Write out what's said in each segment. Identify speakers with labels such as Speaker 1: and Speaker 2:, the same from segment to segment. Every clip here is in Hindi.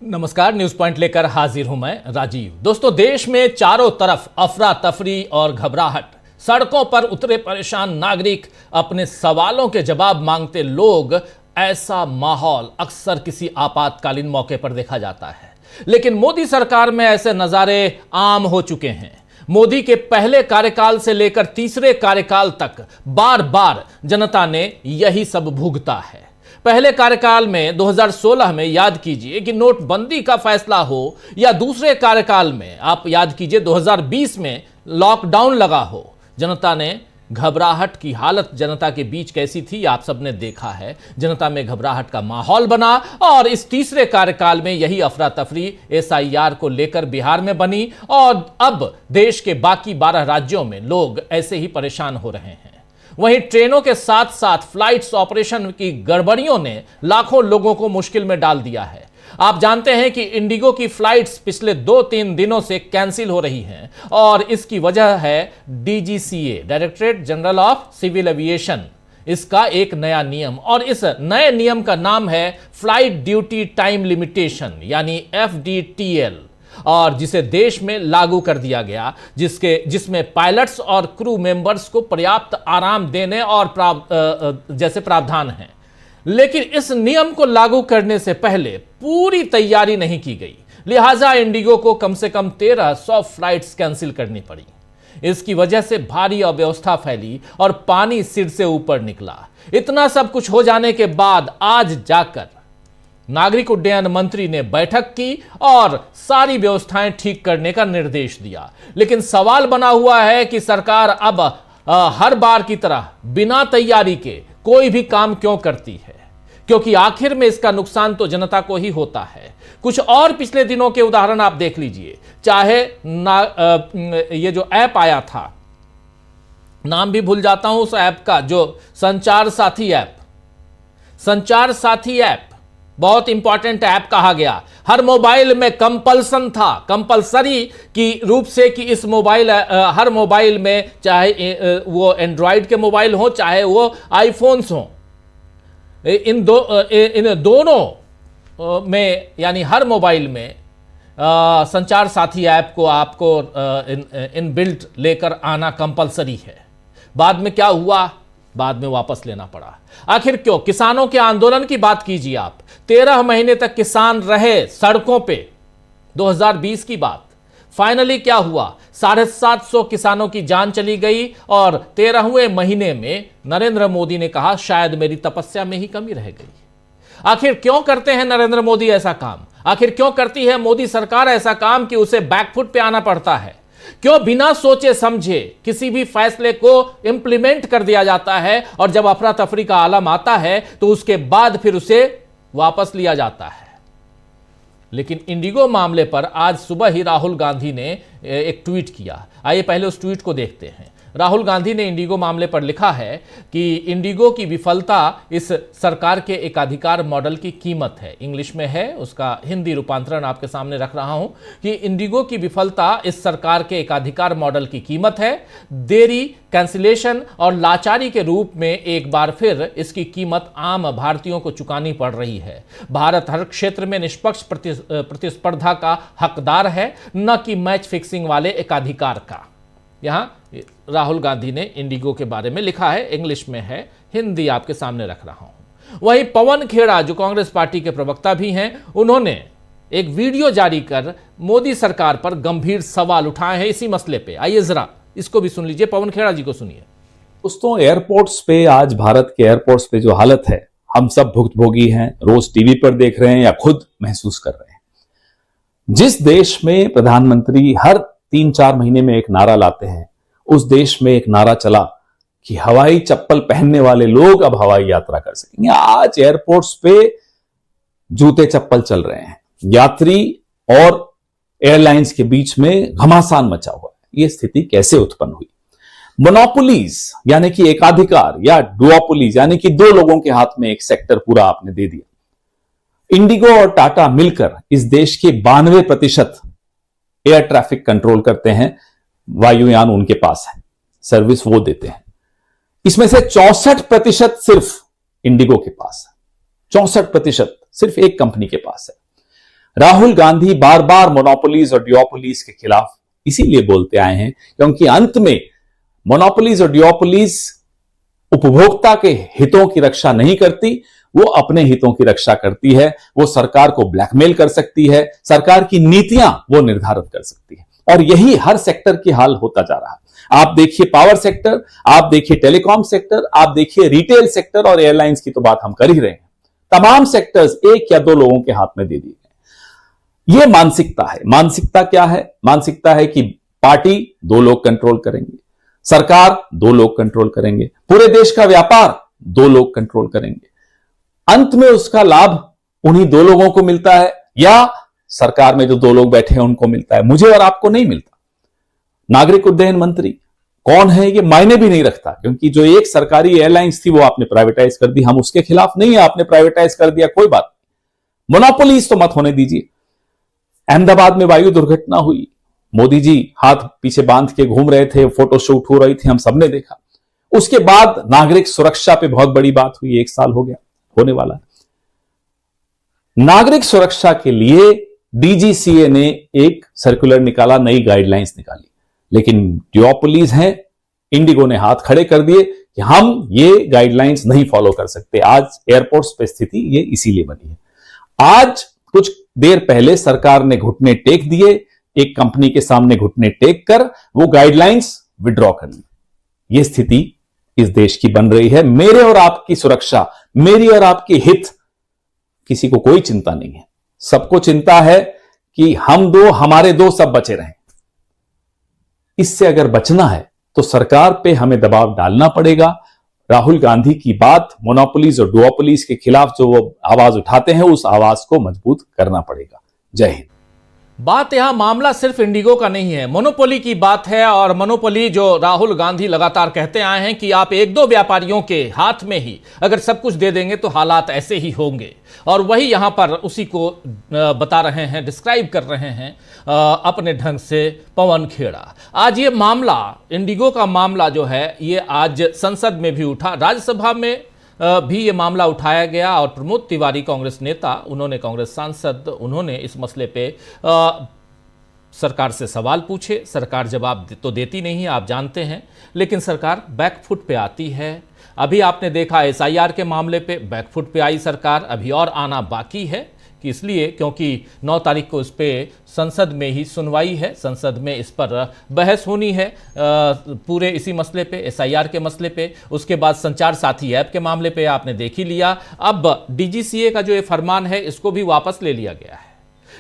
Speaker 1: नमस्कार, न्यूज पॉइंट लेकर हाजिर हूं मैं राजीव। दोस्तों, देश में चारों तरफ अफरा तफरी और घबराहट, सड़कों पर उतरे परेशान नागरिक, अपने सवालों के जवाब मांगते लोग, ऐसा माहौल अक्सर किसी आपातकालीन मौके पर देखा जाता है। लेकिन मोदी सरकार में ऐसे नजारे आम हो चुके हैं। मोदी के पहले कार्यकाल से लेकर तीसरे कार्यकाल तक बार बार जनता ने यही सब भुगता है। पहले कार्यकाल में 2016 में याद कीजिए कि नोटबंदी का फैसला हो, या दूसरे कार्यकाल में आप याद कीजिए 2020 में लॉकडाउन लगा हो, जनता ने घबराहट की हालत जनता के बीच कैसी थी आप सबने देखा है। जनता में घबराहट का माहौल बना और इस तीसरे कार्यकाल में यही अफरा तफरी SIR को लेकर बिहार में बनी और अब देश के बाकी 12 राज्यों में लोग ऐसे ही परेशान हो रहे हैं। वहीं ट्रेनों के साथ साथ फ्लाइट्स ऑपरेशन की गड़बड़ियों ने लाखों लोगों को मुश्किल में डाल दिया है। आप जानते हैं कि इंडिगो की फ्लाइट्स पिछले 2-3 दिनों से कैंसिल हो रही हैं और इसकी वजह है DGCA, directorate general of civil aviation, इसका एक नया नियम। और इस नए नियम का नाम है फ्लाइट ड्यूटी टाइम लिमिटेशन, यानी FDTL, और जिसे देश में लागू कर दिया गया, जिसमें पायलट्स और क्रू मेंबर्स को पर्याप्त आराम देने और जैसे प्रावधान हैं। लेकिन इस नियम को लागू करने से पहले पूरी तैयारी नहीं की गई, लिहाजा इंडिगो को कम से कम 1300 फ्लाइट्स कैंसिल करनी पड़ी। इसकी वजह से भारी अव्यवस्था फैली और पानी सिर से ऊपर निकला। इतना सब कुछ हो जाने के बाद आज जाकर नागरिक उड्डयन मंत्री ने बैठक की और सारी व्यवस्थाएं ठीक करने का निर्देश दिया। लेकिन सवाल बना हुआ है कि सरकार अब हर बार की तरह बिना तैयारी के कोई भी काम क्यों करती है, क्योंकि आखिर में इसका नुकसान तो जनता को ही होता है। कुछ और पिछले दिनों के उदाहरण आप देख लीजिए, चाहे ये जो ऐप आया था, नाम भी भूल जाता हूं उस ऐप का, जो संचार साथी ऐप बहुत इंपॉर्टेंट ऐप कहा गया। हर मोबाइल में कंपल्सन था, कंपल्सरी की रूप से कि इस मोबाइल हर मोबाइल में, चाहे वो एंड्रॉयड के मोबाइल हो चाहे वो आईफोन्स हो, इन दोनों में यानी हर मोबाइल में संचार साथी ऐप को आपको इन बिल्ट लेकर आना कंपल्सरी है। बाद में क्या हुआ? बाद में वापस लेना पड़ा। आखिर क्यों? किसानों के आंदोलन की बात कीजिए आप, 13 महीने तक किसान रहे सड़कों पे, 2020 की बात। फाइनली क्या हुआ? 750 किसानों की जान चली गई और 13वें महीने में नरेंद्र मोदी ने कहा शायद मेरी तपस्या में ही कमी रह गई। आखिर क्यों करते हैं नरेंद्र मोदी ऐसा काम? आखिर क्यों करती है मोदी सरकार ऐसा काम कि उसे बैकफुट पे आना पड़ता है? क्यों बिना सोचे समझे किसी भी फैसले को इंप्लीमेंट कर दिया जाता है और जब अफरा तफरी का आलम आता है तो उसके बाद फिर उसे वापस लिया जाता है? लेकिन इंडिगो मामले पर आज सुबह ही राहुल गांधी ने एक ट्वीट किया। आइए पहले उस ट्वीट को देखते हैं। राहुल गांधी ने इंडिगो मामले पर लिखा है कि इंडिगो की विफलता इस सरकार के एकाधिकार मॉडल की कीमत है। इंग्लिश में है, उसका हिंदी रूपांतरण आपके सामने रख रहा हूं कि इंडिगो की विफलता इस सरकार के एकाधिकार मॉडल की कीमत है। देरी, कैंसिलेशन और लाचारी के रूप में एक बार फिर इसकी कीमत आम भारतीयों को चुकानी पड़ रही है। भारत हर क्षेत्र में निष्पक्ष प्रतिस्पर्धा का हकदार है, न कि मैच फिक्सिंग वाले एकाधिकार का। यहां राहुल गांधी ने इंडिगो के बारे में लिखा है, इंग्लिश में है, हिंदी आपके सामने रख रहा हूं। वहीं पवन खेड़ा, जो कांग्रेस पार्टी के प्रवक्ता भी हैं, उन्होंने एक वीडियो जारी कर मोदी सरकार पर गंभीर सवाल उठाए हैं इसी मसले पे। आइए जरा इसको भी सुन लीजिए, पवन खेड़ा जी को सुनिए।
Speaker 2: दोस्तों, एयरपोर्ट्स पे आज भारत के एयरपोर्ट्स पे जो हालत है, हम सब भुक्तभोगी हैं, रोज टीवी पर देख रहे हैं या खुद महसूस कर रहे हैं। जिस देश में प्रधानमंत्री हर 3-4 महीने में एक नारा लाते हैं, उस देश में एक नारा चला कि हवाई चप्पल पहनने वाले लोग अब हवाई यात्रा कर सकेंगे। आज एयरपोर्ट्स पे जूते चप्पल चल रहे हैं। यात्री और एयरलाइंस के बीच में घमासान मचा हुआ है। यह स्थिति कैसे उत्पन्न हुई? मोनोपोलीज यानी कि एकाधिकार, या डुओपोलीज यानी कि दो लोगों के हाथ में एक सेक्टर पूरा आपने दे दिया। इंडिगो और टाटा मिलकर इस देश के 92% एयर ट्रैफिक कंट्रोल करते हैं। वायुयान उनके पास है, सर्विस वो देते हैं। इसमें से 64% सिर्फ इंडिगो के पास है। 64% सिर्फ एक कंपनी के पास है। राहुल गांधी बार बार मोनोपोलीज और डियोपोलीज के खिलाफ इसीलिए बोलते आए हैं क्योंकि अंत में मोनोपोलीज और डियोपोलीज उपभोक्ता के हितों की रक्षा नहीं करती, वो अपने हितों की रक्षा करती है। वो सरकार को ब्लैकमेल कर सकती है, सरकार की नीतियां वो निर्धारित कर सकती है, और यही हर सेक्टर की हाल होता जा रहा है। आप देखिए पावर सेक्टर, आप देखिए टेलीकॉम सेक्टर, आप देखिए रिटेल सेक्टर, और एयरलाइंस की तो बात हम कर ही रहे हैं। तमाम सेक्टर्स एक या दो लोगों के हाथ में दे दिए गए। यह मानसिकता है। मानसिकता क्या है? मानसिकता है कि पार्टी दो लोग कंट्रोल करेंगे, सरकार दो लोग कंट्रोल करेंगे, पूरे देश का व्यापार दो लोग कंट्रोल करेंगे। अंत में उसका लाभ उन्हीं दो लोगों को मिलता है, या सरकार में जो दो लोग बैठे हैं उनको मिलता है, मुझे और आपको नहीं मिलता। नागरिक उड्डयन मंत्री कौन है ये मायने भी नहीं रखता, क्योंकि जो एक सरकारी एयरलाइंस थी वो आपने प्राइवेटाइज कर दी। हम उसके खिलाफ नहीं है, आपने प्राइवेटाइज कर दिया, कोई बात। मोनोपोलीज तो मत होने दीजिए। अहमदाबाद में वायु दुर्घटना हुई, मोदी जी हाथ पीछे बांध के घूम रहे थे, फोटो शूट हो रही थी, हम सबने देखा। उसके बाद नागरिक सुरक्षा पे बहुत बड़ी बात हुई, 1 साल हो गया, होने वाला है। नागरिक सुरक्षा के लिए डीजीसीए ने एक सर्कुलर निकाला, नई गाइडलाइंस निकाली, लेकिन डियोपोलीज हैं, इंडिगो ने हाथ खड़े कर दिए कि हम ये गाइडलाइंस नहीं फॉलो कर सकते। आज एयरपोर्ट्स पे स्थिति ये इसीलिए बनी है। आज कुछ देर पहले सरकार ने घुटने टेक दिए, एक कंपनी के सामने घुटने टेक कर वो गाइडलाइंस विड्रॉ कर ली। ये स्थिति इस देश की बन रही है। मेरे और आपकी सुरक्षा, मेरी और आपकी हित किसी को कोई चिंता नहीं है। सबको चिंता है कि हम दो, हमारे दो, सब बचे रहें। इससे अगर बचना है तो सरकार पे हमें दबाव डालना पड़ेगा। राहुल गांधी की बात, मोनोपोलीज और डुओपोलीज के खिलाफ जो वो आवाज उठाते हैं, उस आवाज को मजबूत करना पड़ेगा। जय हिंद।
Speaker 1: बात यहां मामला सिर्फ इंडिगो का नहीं है, मोनोपोली की बात है। और मोनोपोली जो राहुल गांधी लगातार कहते आए हैं कि आप एक दो व्यापारियों के हाथ में ही अगर सब कुछ दे देंगे तो हालात ऐसे ही होंगे, और वही यहां पर उसी को बता रहे हैं, डिस्क्राइब कर रहे हैं अपने ढंग से पवन खेड़ा। आज ये मामला, इंडिगो का मामला जो है, ये आज संसद में भी उठा, राज्यसभा में भी ये मामला उठाया गया, और प्रमोद तिवारी कांग्रेस नेता, उन्होंने, कांग्रेस सांसद, उन्होंने इस मसले पे सरकार से सवाल पूछे। सरकार जवाब तो देती नहीं है, आप जानते हैं, लेकिन सरकार बैकफुट पे आती है। अभी आपने देखा एसआईआर के मामले पे बैकफुट पे आई सरकार, अभी और आना बाकी है। कि इसलिए क्योंकि 9 तारीख को इस पर संसद में ही सुनवाई है, संसद में इस पर बहस होनी है पूरे इसी मसले पे, एसआईआर के मसले पे। उसके बाद संचार साथी ऐप के मामले पे आपने देख ही लिया। अब डीजीसीए का जो ये फरमान है, इसको भी वापस ले लिया गया है।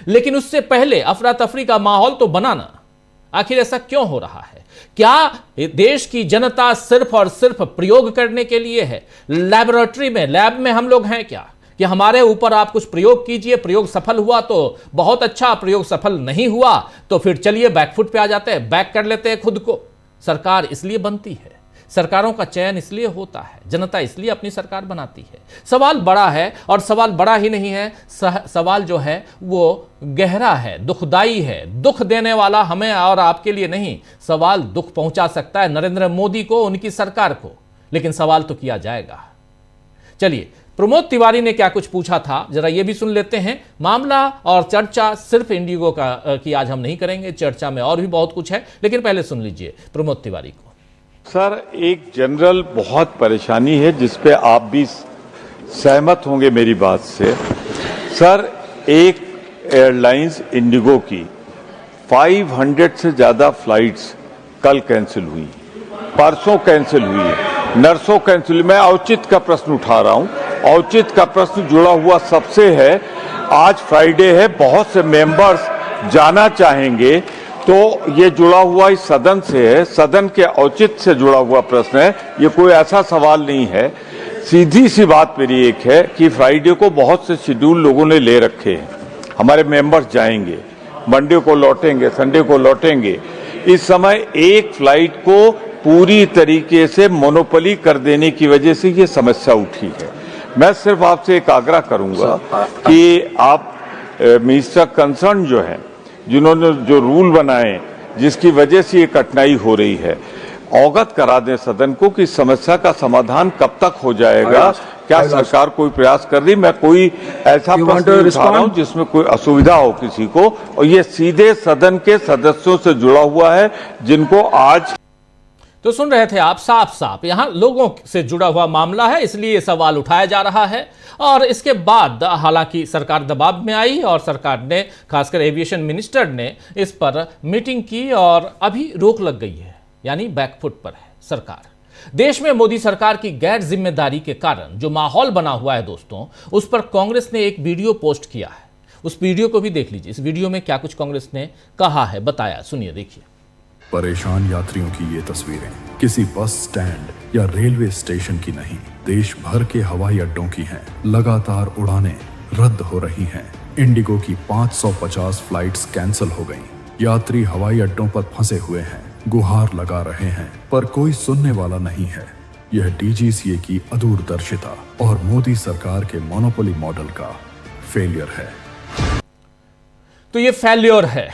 Speaker 1: लेकिन उससे पहले अफरा तफरी का माहौल तो बना ना। आखिर ऐसा क्यों हो रहा है? क्या देश की जनता सिर्फ और सिर्फ प्रयोग करने के लिए है? लैबोरेटरी में, लैब में हम लोग हैं क्या कि हमारे ऊपर आप कुछ प्रयोग कीजिए, प्रयोग सफल हुआ तो बहुत अच्छा, प्रयोग सफल नहीं हुआ तो फिर चलिए बैकफुट पे आ जाते हैं, बैक कर लेते हैं खुद को। सरकार इसलिए बनती है, सरकारों का चयन इसलिए होता है, जनता इसलिए अपनी सरकार बनाती है। सवाल बड़ा है, और सवाल बड़ा ही नहीं है, सवाल जो है वो गहरा है, दुखदाई है, दुख देने वाला हमें और आपके लिए नहीं। सवाल दुख पहुंचा सकता है नरेंद्र मोदी को, उनकी सरकार को, लेकिन सवाल तो किया जाएगा। चलिए, प्रमोद तिवारी ने क्या कुछ पूछा था, जरा ये भी सुन लेते हैं। मामला और चर्चा सिर्फ इंडिगो का की आज हम नहीं करेंगे, चर्चा में और भी बहुत कुछ है, लेकिन पहले सुन लीजिए प्रमोद तिवारी को।
Speaker 3: सर, एक जनरल बहुत परेशानी है जिस पे आप भी सहमत होंगे मेरी बात से। सर, एक एयरलाइंस इंडिगो की 500 से ज्यादा फ्लाइट्स कल कैंसिल हुई, परसों कैंसिल हुई, नर्सों कैंसिल। मैं औचित्य का प्रश्न उठा रहा हूं। औचित्य का प्रश्न जुड़ा हुआ सबसे है। आज फ्राइडे है, बहुत से मेंबर्स जाना चाहेंगे, तो ये जुड़ा हुआ इस सदन से है, सदन के औचित्य से जुड़ा हुआ प्रश्न है। ये कोई ऐसा सवाल नहीं है। सीधी सी बात मेरी एक है कि फ्राइडे को बहुत से शेड्यूल लोगों ने ले रखे हैं। हमारे मेंबर्स जाएंगे, मंडे को लौटेंगे, संडे को लौटेंगे। इस समय एक फ्लाइट को पूरी तरीके से मोनोपोली कर देने की वजह से ये समस्या उठी है। मैं सिर्फ आपसे एक आग्रह करूंगा कि आप मिनिस्टर कंसर्न जो है, जिन्होंने जो रूल बनाए जिसकी वजह से ये कठिनाई हो रही है, अवगत करा दें सदन को कि समस्या का समाधान कब तक हो जाएगा, क्या सरकार कोई प्रयास कर रही। मैं कोई ऐसा प्रश्न उठा रहा हूं जिसमें कोई असुविधा हो किसी को, और ये सीधे सदन के सदस्यों से जुड़ा हुआ है जिनको आज।
Speaker 1: तो सुन रहे थे आप, साफ साफ यहां लोगों से जुड़ा हुआ मामला है, इसलिए ये सवाल उठाया जा रहा है। और इसके बाद हालांकि सरकार दबाव में आई और सरकार ने, खासकर एविएशन मिनिस्टर ने इस पर मीटिंग की और अभी रोक लग गई है, यानी बैकफुट पर है सरकार। देश में मोदी सरकार की गैर जिम्मेदारी के कारण जो माहौल बना हुआ है दोस्तों, उस पर कांग्रेस ने एक वीडियो पोस्ट किया है। उस वीडियो को भी देख लीजिए। इस वीडियो में क्या कुछ कांग्रेस ने कहा है, बताया, सुनिए, देखिए।
Speaker 4: परेशान यात्रियों की ये तस्वीरें किसी बस स्टैंड या रेलवे स्टेशन की नहीं, देश भर के हवाई अड्डों की हैं। लगातार उड़ानें रद्द हो रही हैं। इंडिगो की 550 फ्लाइट्स कैंसिल हो गईं। यात्री हवाई अड्डों पर फंसे हुए हैं, गुहार लगा रहे हैं, पर कोई सुनने वाला नहीं है। यह डीजीसीए की अदूरदर्शिता और मोदी सरकार के मोनोपोली मॉडल का फेलियर है।
Speaker 1: तो ये फेल्योर है।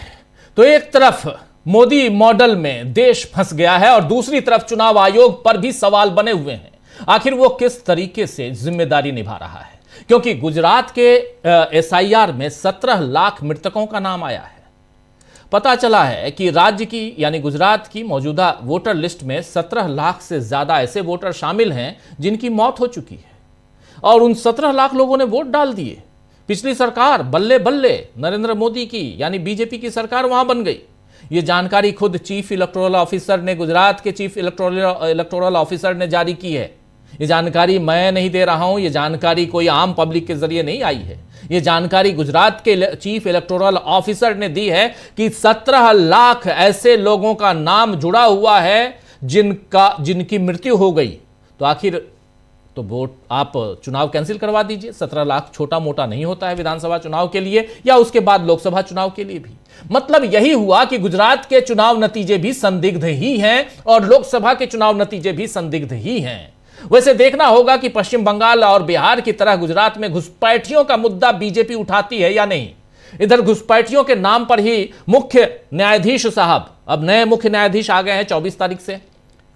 Speaker 1: तो एक तरफ मोदी मॉडल में देश फंस गया है और दूसरी तरफ चुनाव आयोग पर भी सवाल बने हुए हैं। आखिर वो किस तरीके से जिम्मेदारी निभा रहा है, क्योंकि गुजरात के एसआईआर में 17 लाख मृतकों का नाम आया है। पता चला है कि राज्य की यानी गुजरात की मौजूदा वोटर लिस्ट में 17 लाख से ज्यादा ऐसे वोटर शामिल हैं जिनकी मौत हो चुकी है, और उन 17 लाख लोगों ने वोट डाल दिए। पिछली सरकार बल्ले बल्ले नरेंद्र मोदी की यानी बीजेपी की सरकार वहां बन गई। ये जानकारी खुद चीफ इलेक्टोरल ऑफिसर ने, गुजरात के चीफ इलेक्टोरल ऑफिसर ने जारी की है। ये जानकारी मैं नहीं दे रहा हूं, ये जानकारी कोई आम पब्लिक के जरिए नहीं आई है। ये जानकारी गुजरात के चीफ इलेक्टोरल ऑफिसर ने दी है कि 17 लाख ऐसे लोगों का नाम जुड़ा हुआ है जिनकी मृत्यु हो गई। तो आखिर तो वोट आप चुनाव कैंसिल करवा दीजिए। 17 लाख छोटा मोटा नहीं होता है विधानसभा चुनाव के लिए या उसके बाद लोकसभा चुनाव के लिए भी। मतलब यही हुआ कि गुजरात के चुनाव नतीजे भी संदिग्ध ही हैं और लोकसभा के चुनाव नतीजे भी संदिग्ध ही हैं। वैसे देखना होगा कि पश्चिम बंगाल और बिहार की तरह गुजरात में घुसपैठियों का मुद्दा बीजेपी उठाती है या नहीं। इधर घुसपैठियों के नाम पर ही मुख्य न्यायाधीश साहब, अब नए मुख्य न्यायाधीश आ गए हैं 24 तारीख से।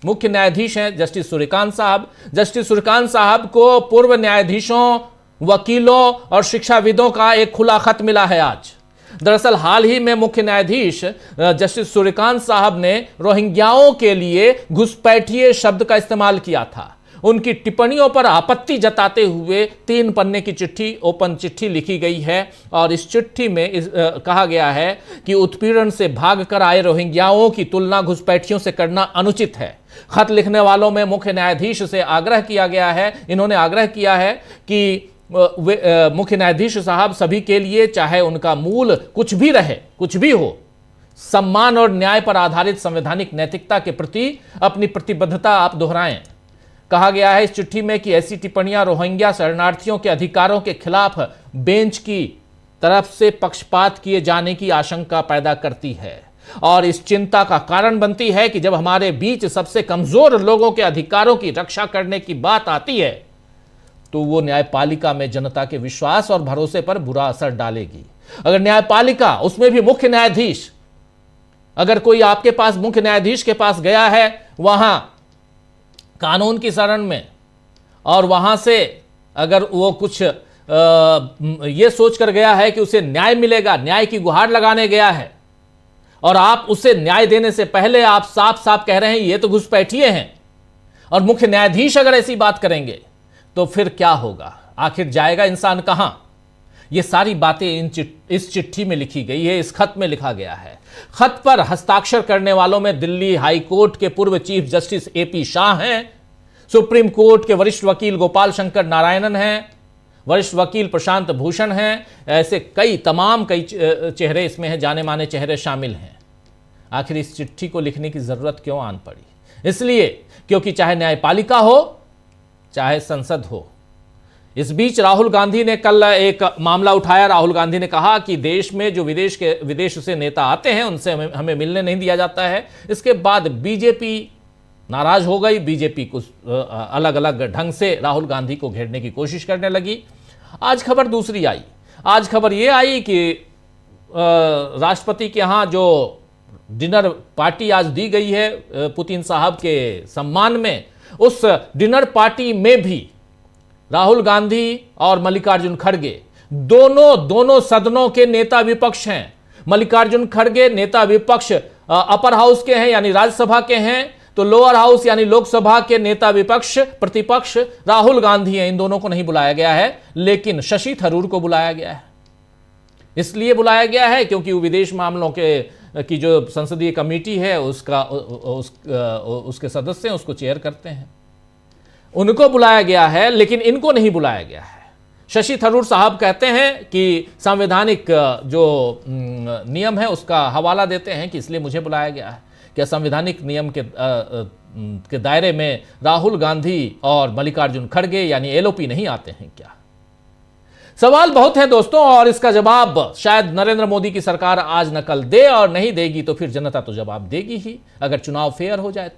Speaker 1: मुख्य न्यायाधीश हैं जस्टिस सूर्यकांत साहब। जस्टिस सूर्यकांत साहब को पूर्व न्यायाधीशों, वकीलों और शिक्षाविदों का एक खुला खत मिला है आज। दरअसल हाल ही में मुख्य न्यायाधीश जस्टिस सूर्यकांत साहब ने रोहिंग्याओं के लिए घुसपैठिए शब्द का इस्तेमाल किया था। उनकी टिप्पणियों पर आपत्ति जताते हुए 3 पन्ने की चिट्ठी, ओपन चिट्ठी लिखी गई है और इस चिट्ठी में कहा गया है कि उत्पीड़न से भागकर आए रोहिंग्याओं की तुलना घुसपैठियों से करना अनुचित है। खत लिखने वालों में मुख्य न्यायाधीश से आग्रह किया गया है, इन्होंने आग्रह किया है कि मुख्य न्यायाधीश साहब सभी के लिए, चाहे उनका मूल कुछ भी रहे, कुछ भी हो, सम्मान और न्याय पर आधारित संवैधानिक नैतिकता के प्रति अपनी प्रतिबद्धता आप दोहराएं। कहा गया है इस चिट्ठी में कि ऐसी टिप्पणियां रोहिंग्या शरणार्थियों के अधिकारों के खिलाफ बेंच की तरफ से पक्षपात किए जाने की आशंका पैदा करती है और इस चिंता का कारण बनती है कि जब हमारे बीच सबसे कमजोर लोगों के अधिकारों की रक्षा करने की बात आती है तो वो न्यायपालिका में जनता के विश्वास और भरोसे पर बुरा असर डालेगी। अगर न्यायपालिका, उसमें भी मुख्य न्यायाधीश, अगर कोई आपके पास मुख्य न्यायाधीश के पास गया है वहां कानून की शरण में और वहां से अगर वो कुछ ये सोच कर गया है कि उसे न्याय मिलेगा, न्याय की गुहार लगाने गया है और आप उसे न्याय देने से पहले आप साफ साफ कह रहे हैं ये तो घुसपैठिए हैं, और मुख्य न्यायाधीश अगर ऐसी बात करेंगे तो फिर क्या होगा? आखिर जाएगा इंसान कहां? ये सारी बातें इस चिट्ठी में लिखी गई है, इस खत में लिखा गया है। खत पर हस्ताक्षर करने वालों में दिल्ली हाई कोर्ट के पूर्व चीफ जस्टिस एपी शाह हैं, सुप्रीम कोर्ट के वरिष्ठ वकील गोपाल शंकर नारायणन हैं, वरिष्ठ वकील प्रशांत भूषण हैं, ऐसे कई चेहरे इसमें हैं, जाने माने चेहरे शामिल हैं। आखिर इस चिट्ठी को लिखने की जरूरत क्यों आन पड़ी? इसलिए क्योंकि चाहे न्यायपालिका हो चाहे संसद हो। इस बीच राहुल गांधी ने कल एक मामला उठाया। राहुल गांधी ने कहा कि देश में जो विदेश से नेता आते हैं उनसे हमें मिलने नहीं दिया जाता है। इसके बाद बीजेपी नाराज हो गई, बीजेपी कुछ अलग अलग ढंग से राहुल गांधी को घेरने की कोशिश करने लगी। आज खबर दूसरी आई। आज खबर यह आई कि राष्ट्रपति के यहाँ जो डिनर पार्टी आज दी गई है पुतिन साहब के सम्मान में, उस डिनर पार्टी में भी राहुल गांधी और मल्लिकार्जुन खड़गे दोनों सदनों के नेता विपक्ष हैं। मल्लिकार्जुन खड़गे नेता विपक्ष अपर हाउस के हैं यानी राज्यसभा के हैं, तो लोअर हाउस यानी लोकसभा के नेता विपक्ष प्रतिपक्ष राहुल गांधी हैं। इन दोनों को नहीं बुलाया गया है, लेकिन शशि थरूर को बुलाया गया है। इसलिए बुलाया गया है क्योंकि वो विदेश मामलों की जो संसदीय कमेटी है उसके सदस्य हैं, उसको चेयर करते हैं। उनको बुलाया गया है, लेकिन इनको नहीं बुलाया गया है। शशि थरूर साहब कहते हैं कि संवैधानिक जो नियम है उसका हवाला देते हैं कि इसलिए मुझे बुलाया गया है। क्या संवैधानिक नियम के दायरे में राहुल गांधी और मल्लिकार्जुन खड़गे यानी एलओपी नहीं आते हैं क्या? सवाल बहुत है दोस्तों, और इसका जवाब शायद नरेंद्र मोदी की सरकार आज न कल दे, और नहीं देगी तो फिर जनता तो जवाब देगी ही, अगर चुनाव फेयर हो जाए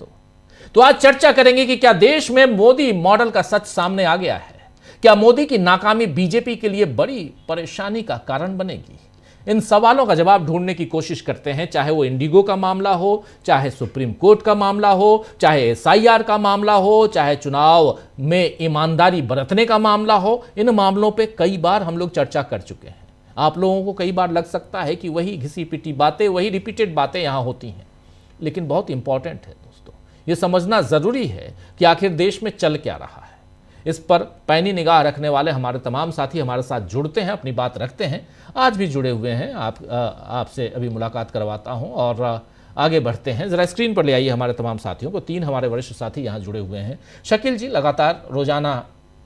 Speaker 1: तो आज चर्चा करेंगे कि क्या देश में मोदी मॉडल का सच सामने आ गया है? क्या मोदी की नाकामी बीजेपी के लिए बड़ी परेशानी का कारण बनेगी? इन सवालों का जवाब ढूंढने की कोशिश करते हैं, चाहे वो इंडिगो का मामला हो, चाहे सुप्रीम कोर्ट का मामला हो, चाहे एसआईआर का मामला हो, चाहे चुनाव में ईमानदारी बरतने का मामला हो। इन मामलों पे कई बार हम लोग चर्चा कर चुके हैं। आप लोगों को कई बार लग सकता है कि वही घिसी पिटी बातें, वही रिपीटेड बातें यहां होती हैं, लेकिन बहुत इंपॉर्टेंट है दोस्तों, ये समझना जरूरी है कि आखिर देश में चल क्या रहा है। इस पर पैनी निगाह रखने वाले हमारे तमाम साथी हमारे साथ जुड़ते हैं, अपनी बात रखते हैं, आज भी जुड़े हुए हैं। आपसे अभी मुलाकात करवाता हूं और आगे बढ़ते हैं। जरा स्क्रीन पर ले आइए हमारे तमाम साथियों को। 3 हमारे वरिष्ठ साथी यहां जुड़े हुए हैं। शकील जी लगातार रोजाना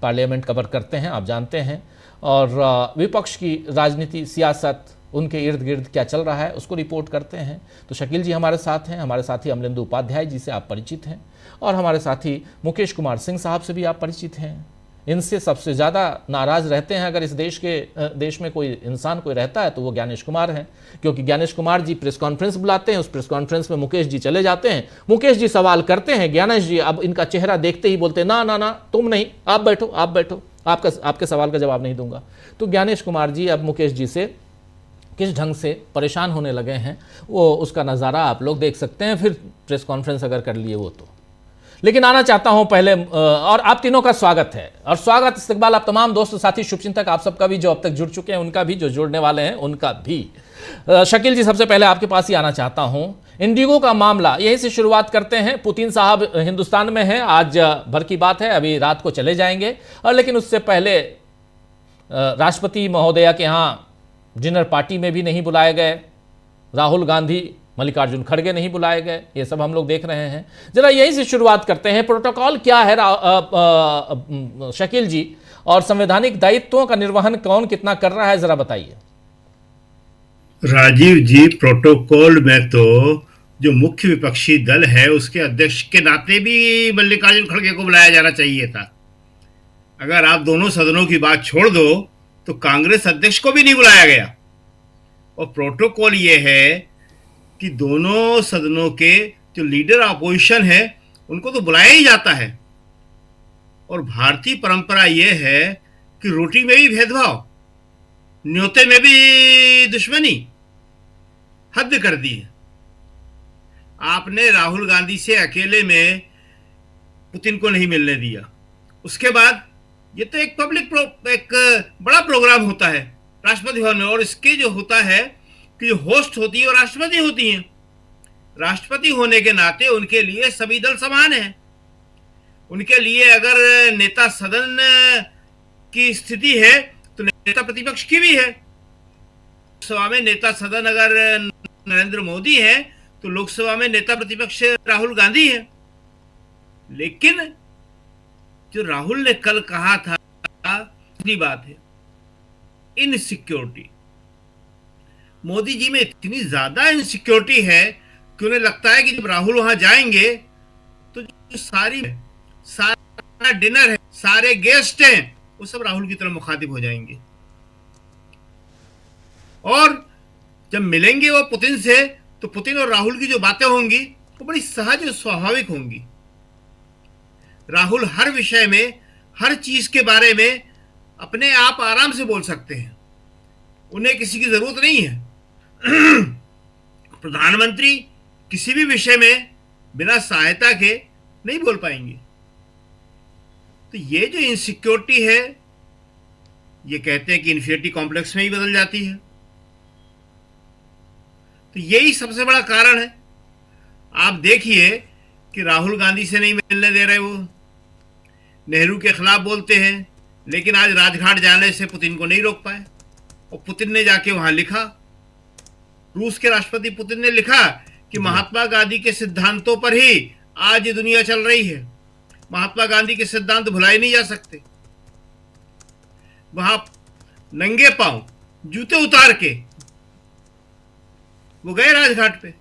Speaker 1: पार्लियामेंट कवर करते हैं, आप जानते हैं, और विपक्ष की राजनीति, सियासत, उनके इर्द गिर्द क्या चल रहा है उसको रिपोर्ट करते हैं। तो शकील जी हमारे साथ हैं, हमारे साथी अमलेंदु उपाध्याय जी से आप परिचित हैं, और हमारे साथी मुकेश कुमार सिंह साहब से भी आप परिचित हैं। इनसे सबसे ज़्यादा नाराज़ रहते हैं अगर इस देश में कोई इंसान कोई रहता है तो वो ज्ञानेश कुमार हैं, क्योंकि ज्ञानेश कुमार जी प्रेस कॉन्फ्रेंस बुलाते हैं, उस प्रेस कॉन्फ्रेंस में मुकेश जी चले जाते हैं, मुकेश जी सवाल करते हैं, ज्ञानेश जी अब इनका चेहरा देखते ही बोलते हैं ना ना ना तुम नहीं, आप बैठो, आपके सवाल का जवाब नहीं दूंगा। तो ज्ञानेश कुमार जी अब मुकेश जी से किस ढंग से परेशान होने लगे हैं वो उसका नज़ारा आप लोग देख सकते हैं, फिर प्रेस कॉन्फ्रेंस अगर कर लिए वो तो। लेकिन आना चाहता हूं पहले, और आप तीनों का स्वागत है, और स्वागत इस्तकबाल आप तमाम दोस्त साथी शुभचिंतक आप सबका भी, जो अब तक जुड़ चुके हैं उनका भी, जो जुड़ने वाले हैं उनका भी। शकील जी सबसे पहले आपके पास ही आना चाहता हूं। इंडिगो का मामला यहीं से शुरुआत करते हैं। पुतिन साहब हिंदुस्तान में हैं, आज भर की बात है, अभी रात को चले जाएंगे, और लेकिन उससे पहले राष्ट्रपति महोदया के यहाँ डिनर पार्टी में भी नहीं बुलाए गए, राहुल गांधी मल्लिकार्जुन खड़गे नहीं बुलाए गए, ये सब हम लोग देख रहे हैं। जरा यहीं से शुरुआत करते हैं, प्रोटोकॉल क्या है शकील जी, और संवैधानिक दायित्वों का निर्वहन कौन कितना कर रहा है, जरा बताइए।
Speaker 5: राजीव जी, प्रोटोकॉल में तो जो मुख्य विपक्षी दल है उसके अध्यक्ष के नाते भी मल्लिकार्जुन खड़गे को बुलाया जाना चाहिए था। अगर आप दोनों सदनों की बात छोड़ दो तो कांग्रेस अध्यक्ष को भी नहीं बुलाया गया, और प्रोटोकॉल ये है कि दोनों सदनों के जो लीडर अपोजिशन है उनको तो बुलाया ही जाता है। और भारतीय परंपरा ये है कि रोटी में भी भेदभाव, न्योते में भी दुश्मनी हद कर दी है। आपने राहुल गांधी से अकेले में पुतिन को नहीं मिलने दिया, उसके बाद ये तो एक एक बड़ा प्रोग्राम होता है राष्ट्रपति भवन में, और इसके जो होता है कि जो होस्ट होती है वो राष्ट्रपति होती हैं। राष्ट्रपति होने के नाते उनके लिए सभी दल समान हैं। उनके लिए अगर नेता सदन की स्थिति है तो नेता प्रतिपक्ष की भी है। लोकसभा में नेता सदन अगर नरेंद्र मोदी है तो लोकसभा में नेता प्रतिपक्ष राहुल गांधी है। लेकिन जो राहुल ने कल कहा था इतनी बात है, इनसिक्योरिटी, मोदी जी में इतनी ज्यादा इनसिक्योरिटी है कि उन्हें लगता है कि जब राहुल वहां जाएंगे तो जो सारा डिनर है, सारे गेस्ट हैं, वो सब राहुल की तरफ मुखातिब हो जाएंगे, और जब मिलेंगे वो पुतिन से तो पुतिन और राहुल की जो बातें होंगी वो बड़ी सहज और स्वाभाविक होंगी। राहुल हर विषय में, हर चीज के बारे में अपने आप आराम से बोल सकते हैं, उन्हें किसी की जरूरत नहीं है। प्रधानमंत्री किसी भी विषय में बिना सहायता के नहीं बोल पाएंगे। तो ये जो इनसिक्योरिटी है, ये कहते हैं कि इन्फिनिटी कॉम्प्लेक्स में ही बदल जाती है। तो यही सबसे बड़ा कारण है। आप देखिए कि राहुल गांधी से नहीं मिलने दे रहे, वो नेहरू के खिलाफ बोलते हैं, लेकिन आज राजघाट जाने से पुतिन को नहीं रोक पाए। और पुतिन ने जाके वहां लिखा, रूस के राष्ट्रपति पुतिन ने लिखा कि महात्मा गांधी के सिद्धांतों पर ही आज ये दुनिया चल रही है। महात्मा गांधी के सिद्धांत भुलाए नहीं जा सकते। वहां नंगे पांव जूते उतार के वो गए राजघाट पे।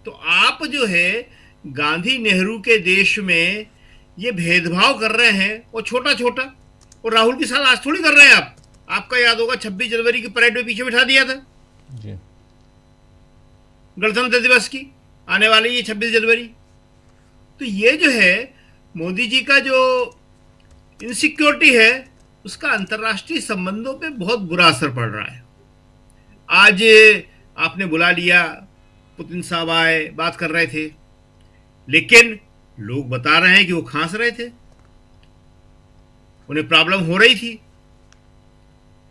Speaker 5: तो आप जो है गांधी नेहरू के देश में ये भेदभाव कर रहे हैं, और छोटा छोटा, और राहुल के साथ आज थोड़ी कर रहे हैं आप। आपका याद होगा 26 जनवरी की परेड में पीछे बिठा दिया था
Speaker 1: जी।
Speaker 5: गणतंत्र दिवस की आने वाली ये 26 जनवरी। तो ये जो है मोदी जी का जो इनसिक्योरिटी है, उसका अंतर्राष्ट्रीय संबंधों पे बहुत बुरा असर पड़ रहा है। आज आपने बुला लिया, पुतिन साहब आए, बात कर रहे थे, लेकिन लोग बता रहे हैं कि वो खांस रहे थे, उन्हें प्रॉब्लम हो रही थी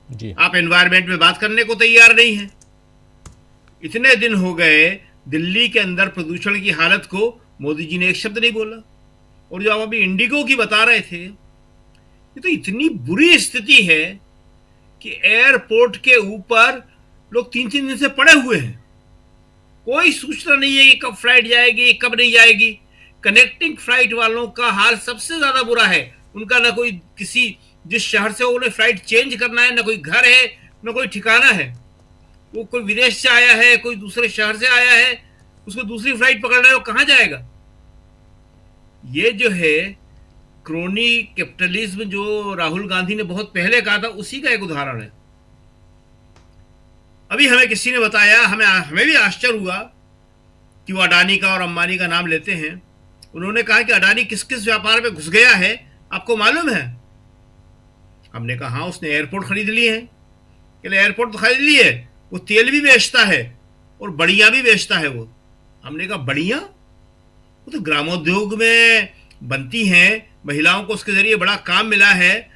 Speaker 1: जी।
Speaker 5: आप एनवायरमेंट में बात करने को तैयार नहीं है। इतने दिन हो गए दिल्ली के अंदर प्रदूषण की हालत को मोदी जी ने एक शब्द नहीं बोला। और जो आप अभी इंडिगो की बता रहे थे, ये तो इतनी बुरी स्थिति है कि एयरपोर्ट के ऊपर लोग 3-3 दिन से पड़े हुए हैं। कोई सूचना नहीं है कि कब फ्लाइट जाएगी, कब नहीं जाएगी। कनेक्टिंग फ्लाइट वालों का हाल सबसे ज्यादा बुरा है। उनका ना कोई किसी जिस शहर से उन्हें फ्लाइट चेंज करना है, ना कोई घर है, ना कोई ठिकाना है। वो कोई विदेश से आया है, कोई दूसरे शहर से आया है, उसको दूसरी फ्लाइट पकड़ना है, वो कहां जाएगा। ये जो है क्रोनी कैपिटलिज्म जो राहुल गांधी ने बहुत पहले कहा था, उसी का एक उदाहरण है। अभी हमें किसी ने बताया, हमें भी आश्चर्य हुआ कि वो अडानी का और अंबानी का नाम लेते हैं। उन्होंने कहा कि अडानी किस किस व्यापार में घुस गया है आपको मालूम है। हमने कहा हाँ, उसने एयरपोर्ट खरीद लिए हैं। कहले एयरपोर्ट तो खरीद लिए, वो तेल भी बेचता है और बड़ियां भी बेचता है वो। हमने कहा बड़ियां, वो तो ग्रामोद्योग में बनती हैं, महिलाओं को उसके जरिए बड़ा काम मिला है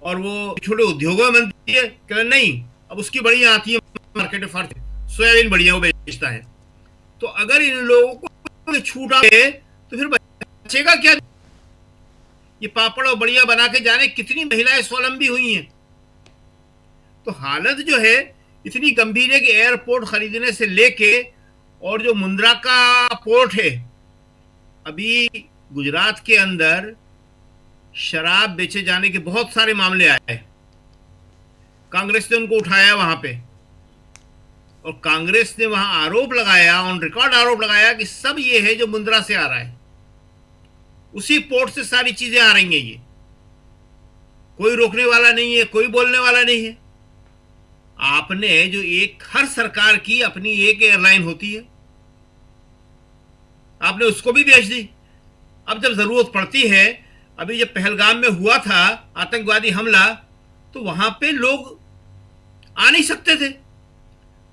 Speaker 5: और वो छोटे उद्योगों में बनती है। कहले नहीं, अब उसकी बड़ियां आती है मार्केट में, सोयाबीन बड़ियां वो बेचता है। तो अगर इन लोगों को छूट आए तो फिर बचेगा क्या। ये पापड़ और बड़ियां बना के जाने कितनी महिलाएं स्वावलंबी हुई हैं। तो हालत जो है इतनी गंभीर है कि एयरपोर्ट खरीदने से लेके और जो मुंद्रा का पोर्ट है, अभी गुजरात के अंदर शराब बेचे जाने के बहुत सारे मामले आए। कांग्रेस ने उनको उठाया वहां पे, और कांग्रेस ने वहां आरोप लगाया, ऑन रिकॉर्ड आरोप लगाया कि सब ये है जो मुंद्रा से आ रहा है, उसी पोर्ट से सारी चीजें आ रही हैं। ये कोई रोकने वाला नहीं है, कोई बोलने वाला नहीं है। आपने जो एक हर सरकार की अपनी एक एयरलाइन होती है, आपने उसको भी बेच दी। अब जब जरूरत पड़ती है, अभी जब पहलगाम में हुआ था आतंकवादी हमला, तो वहां पे लोग आ नहीं सकते थे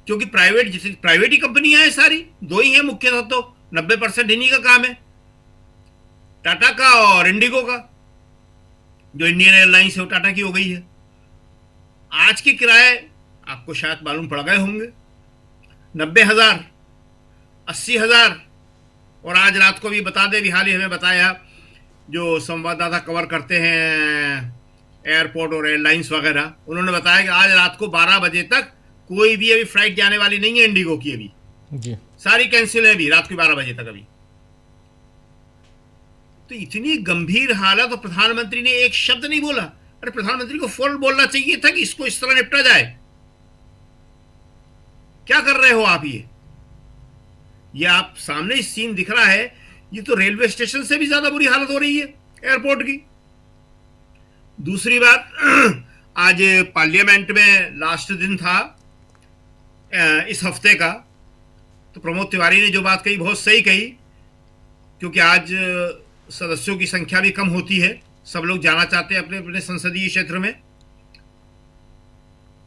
Speaker 5: क्योंकि प्राइवेट ही कंपनियां हैं सारी, दो ही हैं मुख्य, तो 90% इन्हीं का काम है, टाटा का और इंडिगो का। जो इंडियन एयरलाइंस है वो टाटा की हो गई है। आज के किराए आपको शायद मालूम पड़ गए होंगे, 90,000, 80,000। और आज रात को भी बता दे, भी हाल ही हमें बताया जो संवाददाता कवर करते हैं एयरपोर्ट और एयरलाइंस वगैरह, उन्होंने बताया कि आज रात को 12 बजे तक कोई भी अभी फ्लाइट जाने वाली नहीं है इंडिगो की। अभी
Speaker 1: जी
Speaker 5: सारी कैंसिल है, अभी रात को 12 बजे तक अभी। तो इतनी गंभीर हालत, और प्रधानमंत्री ने एक शब्द नहीं बोला। अरे प्रधानमंत्री को फौरन बोलना चाहिए था कि इसको इस तरह निपटा जाए। क्या कर रहे हो आप। ये आप सामने ही सीन दिख रहा है। ये तो रेलवे स्टेशन से भी ज्यादा बुरी हालत हो रही है एयरपोर्ट की। दूसरी बात, आज पार्लियामेंट में लास्ट दिन था इस हफ्ते का, तो प्रमोद तिवारी ने जो बात कही बहुत सही कही, क्योंकि आज सदस्यों की संख्या भी कम होती है, सब लोग जाना चाहते हैं अपने अपने संसदीय क्षेत्र में।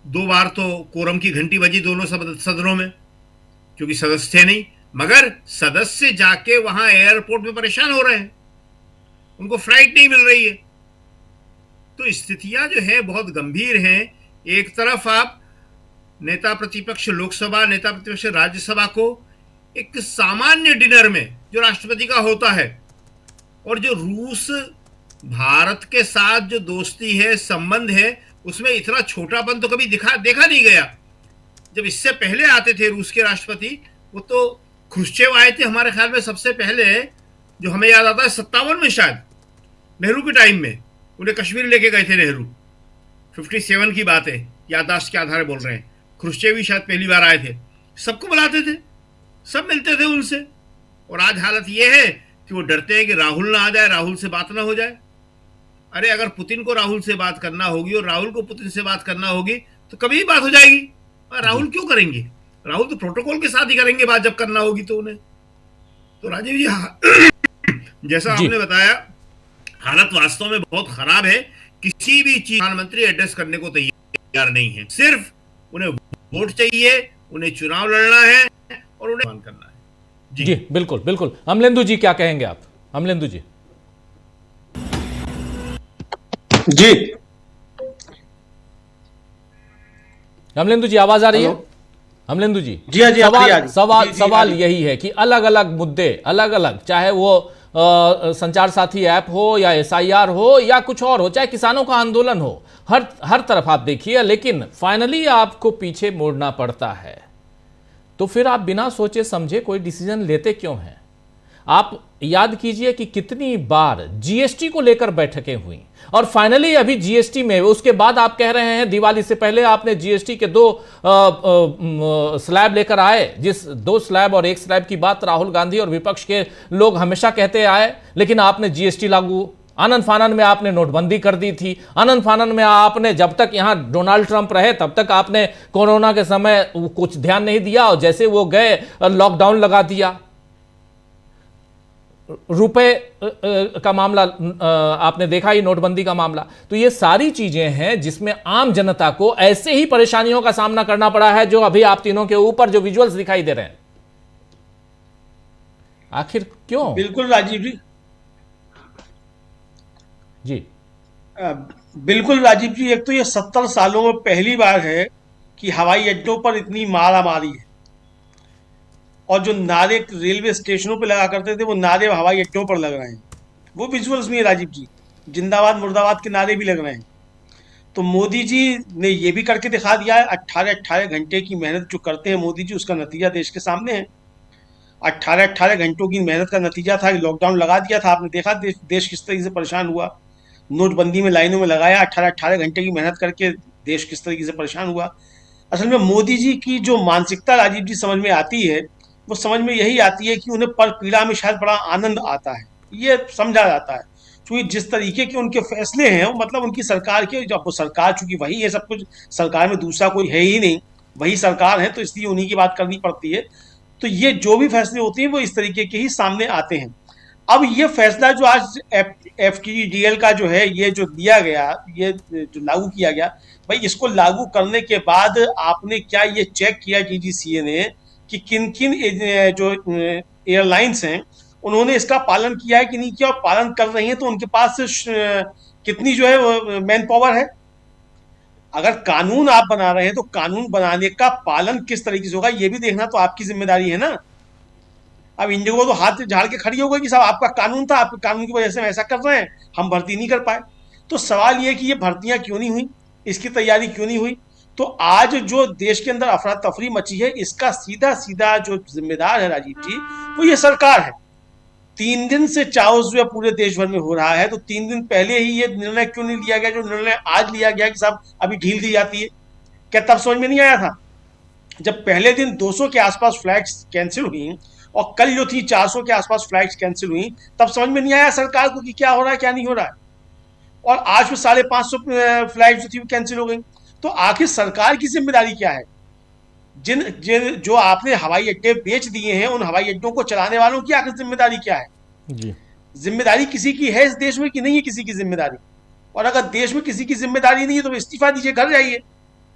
Speaker 5: 2 बार तो कोरम की घंटी बजी दोनों सदनों में, क्योंकि सदस्य थे नहीं। मगर सदस्य जाके वहां एयरपोर्ट में परेशान हो रहे हैं, उनको फ्लाइट नहीं मिल रही है। तो स्थितियां जो है बहुत गंभीर हैं। एक तरफ आप नेता प्रतिपक्ष लोकसभा, नेता प्रतिपक्ष राज्यसभा को एक सामान्य डिनर में जो राष्ट्रपति का होता है, और जो रूस भारत के साथ जो दोस्ती है, संबंध है, उसमें इतना छोटापन तो कभी देखा नहीं गया। जब इससे पहले आते थे रूस के राष्ट्रपति, वो तो खुश्चेव आए थे हमारे ख्याल में सबसे पहले, जो हमें याद आता है 57 में, शायद नेहरू के टाइम में उन्हें कश्मीर लेके गए थे नेहरू। 57 की बात है, याददाश्त के आधार बोल रहे हैं। खुश्चेव भी शायद पहली बार आए थे। सबको बुलाते थे, सब मिलते थे उनसे। और आज हालत यह है कि वो डरते हैं कि राहुल ना आ जाए, राहुल से बात ना हो जाए। अरे अगर पुतिन को राहुल से बात करना होगी और राहुल को पुतिन से बात करना होगी तो कभी बात हो जाएगी। राहुल क्यों करेंगे? राहुल तो प्रोटोकॉल के साथ ही करेंगे बात, जब करना होगी तो उन्हें। तो राजीव जी, जैसा आपने बताया, हालत वास्तव में बहुत खराब है। किसी भी चीज प्रधानमंत्री एड्रेस करने को तैयार नहीं है। सिर्फ उन्हें वोट चाहिए, उन्हें चुनाव लड़ना है और उन्हें करना है।
Speaker 1: जी बिल्कुल बिल्कुल। अमलेंदु जी क्या कहेंगे आप? अमलेंदु जी।
Speaker 6: जी
Speaker 1: अमलेंदु जी आवाज आ रही है? अमलेंदु जी,
Speaker 6: जी हाँ जी,
Speaker 1: सवाल यही है कि अलग अलग मुद्दे, अलग अलग, चाहे वो संचार साथी ऐप हो या SIR हो या कुछ और हो, चाहे किसानों का आंदोलन हो, हर तरफ आप देखिए, लेकिन फाइनली आपको पीछे मोड़ना पड़ता है। तो फिर आप बिना सोचे समझे कोई डिसीजन लेते क्यों हैं? आप याद कीजिए कि कितनी बार GST को लेकर बैठकें हुई और फाइनली अभी GST में, उसके बाद आप कह रहे हैं दिवाली से पहले आपने GST के 2 स्लैब लेकर आए, जिस 2 स्लैब और 1 स्लैब की बात राहुल गांधी और विपक्ष के लोग हमेशा कहते आए, लेकिन आपने GST लागू, आनंद फानन में आपने नोटबंदी कर दी थी, आनंद फानन में आपने, जब तक यहां डोनाल्ड ट्रंप रहे तब तक आपने कोरोना के समय कुछ ध्यान नहीं दिया और जैसे वो गए लॉकडाउन लगा दिया। रुपए का मामला आपने देखा ही, नोटबंदी का मामला। तो ये सारी चीजें हैं जिसमें आम जनता को ऐसे ही परेशानियों का सामना करना पड़ा है जो अभी आप तीनों के ऊपर जो विजुअल्स दिखाई दे रहे हैं। आखिर क्यों?
Speaker 6: बिल्कुल राजीव जी,
Speaker 1: जी
Speaker 6: बिल्कुल राजीव जी, एक तो ये 70 सालों में पहली बार है कि हवाई अड्डों पर इतनी मारामारी है, और जो नारे रेलवे स्टेशनों पे लगा करते थे वो नारे हवाई अड्डों पर लग रहे हैं। वो विजुअल्स में है राजीव जी, जिंदाबाद मुर्दाबाद के नारे भी लग रहे हैं। तो मोदी जी ने ये भी करके दिखा दिया है। 18 घंटे की मेहनत जो करते हैं मोदी जी, उसका नतीजा देश के सामने है। 18 घंटों की मेहनत का नतीजा था कि लॉकडाउन लगा दिया था। आपने देखा देश किस तरीके से परेशान हुआ, नोटबंदी में लाइनों में लगाया। 18 घंटे की मेहनत करके देश किस तरीके से परेशान हुआ। असल में मोदी जी की जो मानसिकता राजीव जी समझ में आती है, वो समझ में यही आती है कि उन्हें पर पीड़ा में शायद बड़ा आनंद आता है, ये समझा जाता है। क्योंकि जिस तरीके के उनके फैसले हैं, मतलब उनकी सरकार के, जब वो सरकार चूंकि वही है, सब कुछ सरकार में दूसरा कोई है ही नहीं, वही सरकार है, तो इसलिए उन्हीं की बात करनी पड़ती है। तो ये जो भी फैसले होते हैं वो इस तरीके के ही सामने आते हैं। अब ये फैसला जो आज FTDL का जो है, ये जो दिया गया, ये जो लागू किया गया, भाई इसको लागू करने के बाद आपने क्या ये चेक किया DGCA ने कि किन किन जो एयरलाइंस हैं उन्होंने इसका पालन किया है कि नहीं किया, और पालन कर रही हैं तो उनके पास कितनी जो है मैन पावर है। अगर कानून आप बना रहे हैं तो कानून बनाने का पालन किस तरीके से होगा ये भी देखना तो आपकी जिम्मेदारी है ना। अब इंडिगो तो हाथ झाड़ के खड़ी हो गई कि साहब आपका कानून था, आपके कानून की वजह से हम ऐसा कर रहे हैं, हम भर्ती नहीं कर पाए। तो सवाल ये कि ये भर्तियां क्यों नहीं हुई, इसकी तैयारी क्यों नहीं हुई। तो आज जो देश के अंदर अफरा तफरी मची है, इसका सीधा सीधा जो जिम्मेदार है राजीव जी, वो ये सरकार है। 3 दिन से चाउस जो है पूरे देश भर में हो रहा है, तो 3 दिन पहले ही ये निर्णय क्यों नहीं लिया गया जो निर्णय आज लिया गया कि साहब अभी ढील दी जाती है? क्या तब समझ में नहीं आया था? जब पहले दिन 200 के आसपास फ्लाइट्स कैंसिल हुई और कल जो थी 400 के आसपास फ्लाइट्स कैंसिल हुई, तब समझ में नहीं आया सरकार को कि क्या हो रहा है क्या नहीं हो रहा है। और आज में 550 फ्लाइट जो थी वो कैंसिल हो गई। तो आखिर सरकार की जिम्मेदारी क्या है? जिन जिन जो आपने हवाई अड्डे बेच दिए हैं, उन हवाई अड्डों को चलाने वालों की आखिर जिम्मेदारी क्या है? जी, जिम्मेदारी किसी की है इस देश में कि नहीं है किसी की जिम्मेदारी? और अगर देश में किसी की जिम्मेदारी नहीं है तो इस्तीफा दीजिए, घर जाइए।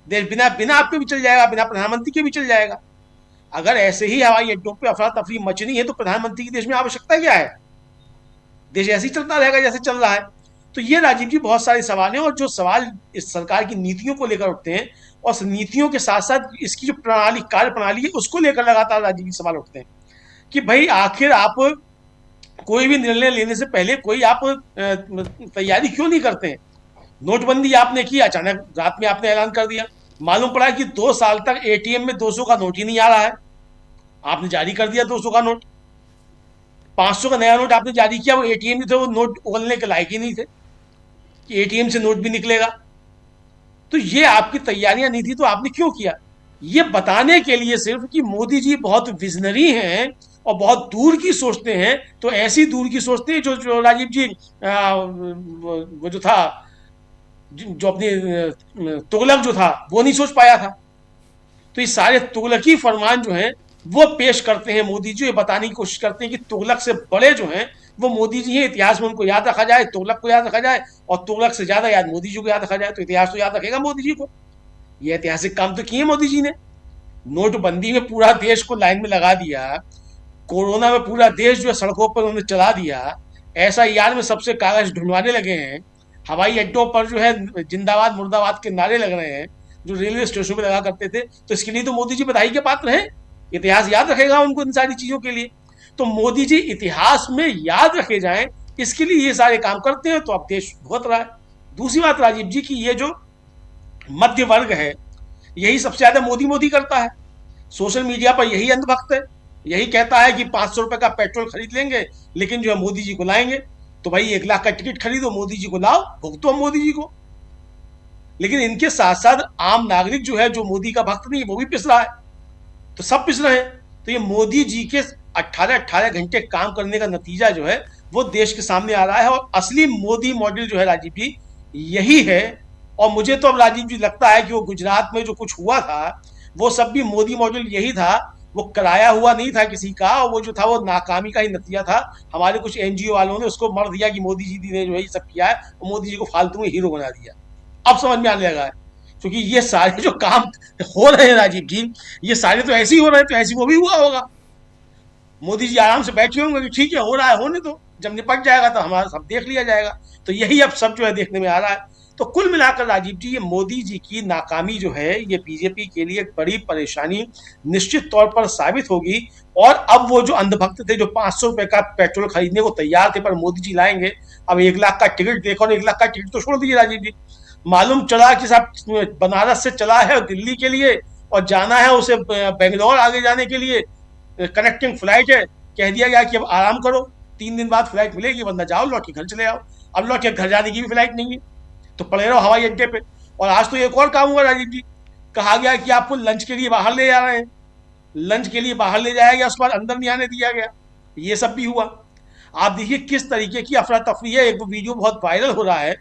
Speaker 6: देश बिना आपके भी चल जाएगा, बिना प्रधानमंत्री के भी चल जाएगा। अगर ऐसे ही हवाई अड्डों पे अफरा तफरी मचनी है तो प्रधानमंत्री की देश में आवश्यकता क्या है? देश ऐसे ही चलता रहेगा जैसे चल रहा है। तो ये राजीव जी बहुत सारे सवाल हैं, और जो सवाल इस सरकार की नीतियों को लेकर उठते हैं और नीतियों के साथ साथ इसकी जो प्रणाली, कार्य प्रणाली है, उसको लेकर लगातार राजीव जी सवाल उठते हैं कि भाई आखिर आप कोई भी निर्णय लेने से पहले कोई आप तैयारी क्यों नहीं करते हैं? नोटबंदी आपने की, अचानक रात में आपने ऐलान कर दिया, मालूम पड़ा कि 2 साल तक एटीएम में 200 का नोट ही नहीं आ रहा है, आपने जारी कर दिया 200 का नोट। 500 का नया नोट आपने जारी किया, वो एटीएम थे, वो नोट उगलने के लायक ही नहीं थे कि एटीएम से नोट भी निकलेगा। तो ये आपकी तैयारियां नहीं थी तो आपने क्यों किया? ये बताने के लिए सिर्फ कि मोदी जी बहुत विजनरी हैं और बहुत दूर की सोचते हैं, तो ऐसी दूर की सोचते हैं जो राजीव जी वो जो था, जो अपने तुगलक जो था वो नहीं सोच पाया था। तो ये सारे तुगलकी फरमान जो हैं वो पेश करते हैं मोदी जी, ये बताने की कोशिश करते हैं कि तुगलक से बड़े जो हैं वो मोदी जी हैं, इतिहास में उनको याद रखा जाए, तुगलक को याद रखा जाए, और तुगलक से ज्यादा याद मोदी जी को याद रखा जाए, तो इतिहास तो याद रखेगा मोदी जी को। ये ऐतिहासिक काम तो किए मोदी जी ने। नोटबंदी में पूरा देश को लाइन में लगा दिया, कोरोना में पूरा देश जो है सड़कों पर उन्होंने चला दिया, SIR में सबसे कागज ढूंढवाने लगे हैं, हवाई अड्डों पर जो है जिंदाबाद मुर्दाबाद के नारे लग रहे हैं जो रेलवे स्टेशन पे लगा करते थे। तो इसके लिए तो मोदी जी बधाई के पात्र हैं, इतिहास याद रखेगा उनको इन सारी चीजों के लिए। तो मोदी जी इतिहास में याद रखे जाएं, इसके लिए ये सारे काम करते हैं, तो अब देश भुगत रहा है। दूसरी बात राजीव जी की ये जो मध्य वर्ग है, यही सबसे ज्यादा मोदी मोदी करता है। सोशल मीडिया पर यही अंधभक्त है, यही कहता है कि 500 रुपए का पेट्रोल खरीद लेंगे लेकिन जो है मोदी जी को लाएंगे। तो भाई 1 लाख का टिकट खरीदो, मोदी जी को लाओ, भुगतो हम मोदी जी को। लेकिन इनके साथ साथ आम नागरिक जो है, जो मोदी का भक्त नहीं, वो भी पिस रहा है। तो सब पिस रहे हैं। तो ये मोदी जी के 18-18 घंटे काम करने का नतीजा जो है वो देश के सामने आ रहा है, और असली मोदी मॉडल जो है राजीव जी यही है। और मुझे तो अब राजीव जी लगता है कि वो गुजरात में जो कुछ हुआ था वो सब भी मोदी मॉडल यही था, वो कराया हुआ नहीं था किसी का, और वो जो था वो नाकामी का ही नतीजा था। हमारे कुछ NGO वालों ने उसको मर दिया कि मोदी जी ने जो है ये सब किया है, और मोदी जी को फालतू में हीरो बना दिया। अब समझ में आने लगा है, क्योंकि ये सारे जो काम हो रहे हैं राजीव जी, ये सारे तो ऐसे ही हो रहे हैं, तो ऐसे वो भी हुआ होगा। मोदी जी आराम से बैठे होंगे कि ठीक है, हो रहा है होने दो, जब निपट जाएगा तो हमारा सब देख लिया जाएगा। तो यही अब सब जो है देखने में आ रहा है। तो कुल मिलाकर राजीव जी, ये मोदी जी की नाकामी जो है ये बीजेपी के लिए एक बड़ी परेशानी निश्चित तौर पर साबित होगी। और अब वो जो अंधभक्त थे, जो 500 रुपए का पेट्रोल खरीदने को तैयार थे, पर मोदी जी लाएंगे, अब 1 लाख का टिकट देखो, और 1 लाख का टिकट तो छोड़ दीजिए राजीव जी, मालूम चला कि साहब बनारस से चला है दिल्ली के लिए, और जाना है उसे बेंगलोर आगे जाने के लिए, कनेक्टिंग फ्लाइट है, कह दिया गया कि अब आराम करो, 3 दिन बाद फ्लाइट मिलेगी, वरना जाओ लौट के घर चले आओ। अब लौट के घर जाने की भी फ्लाइट नहीं है, तो पड़े रहो हवाई अड्डे पे। और आज तो एक और काम हुआ राजीव जी, कहा गया कि आपको लंच के लिए बाहर ले जा रहे हैं, लंच के लिए बाहर ले जाया गया, उसके बाद अंदर नहीं आने दिया गया, ये सब भी हुआ। आप देखिए किस तरीके की अफरा तफरी है। एक वीडियो बहुत वायरल हो रहा है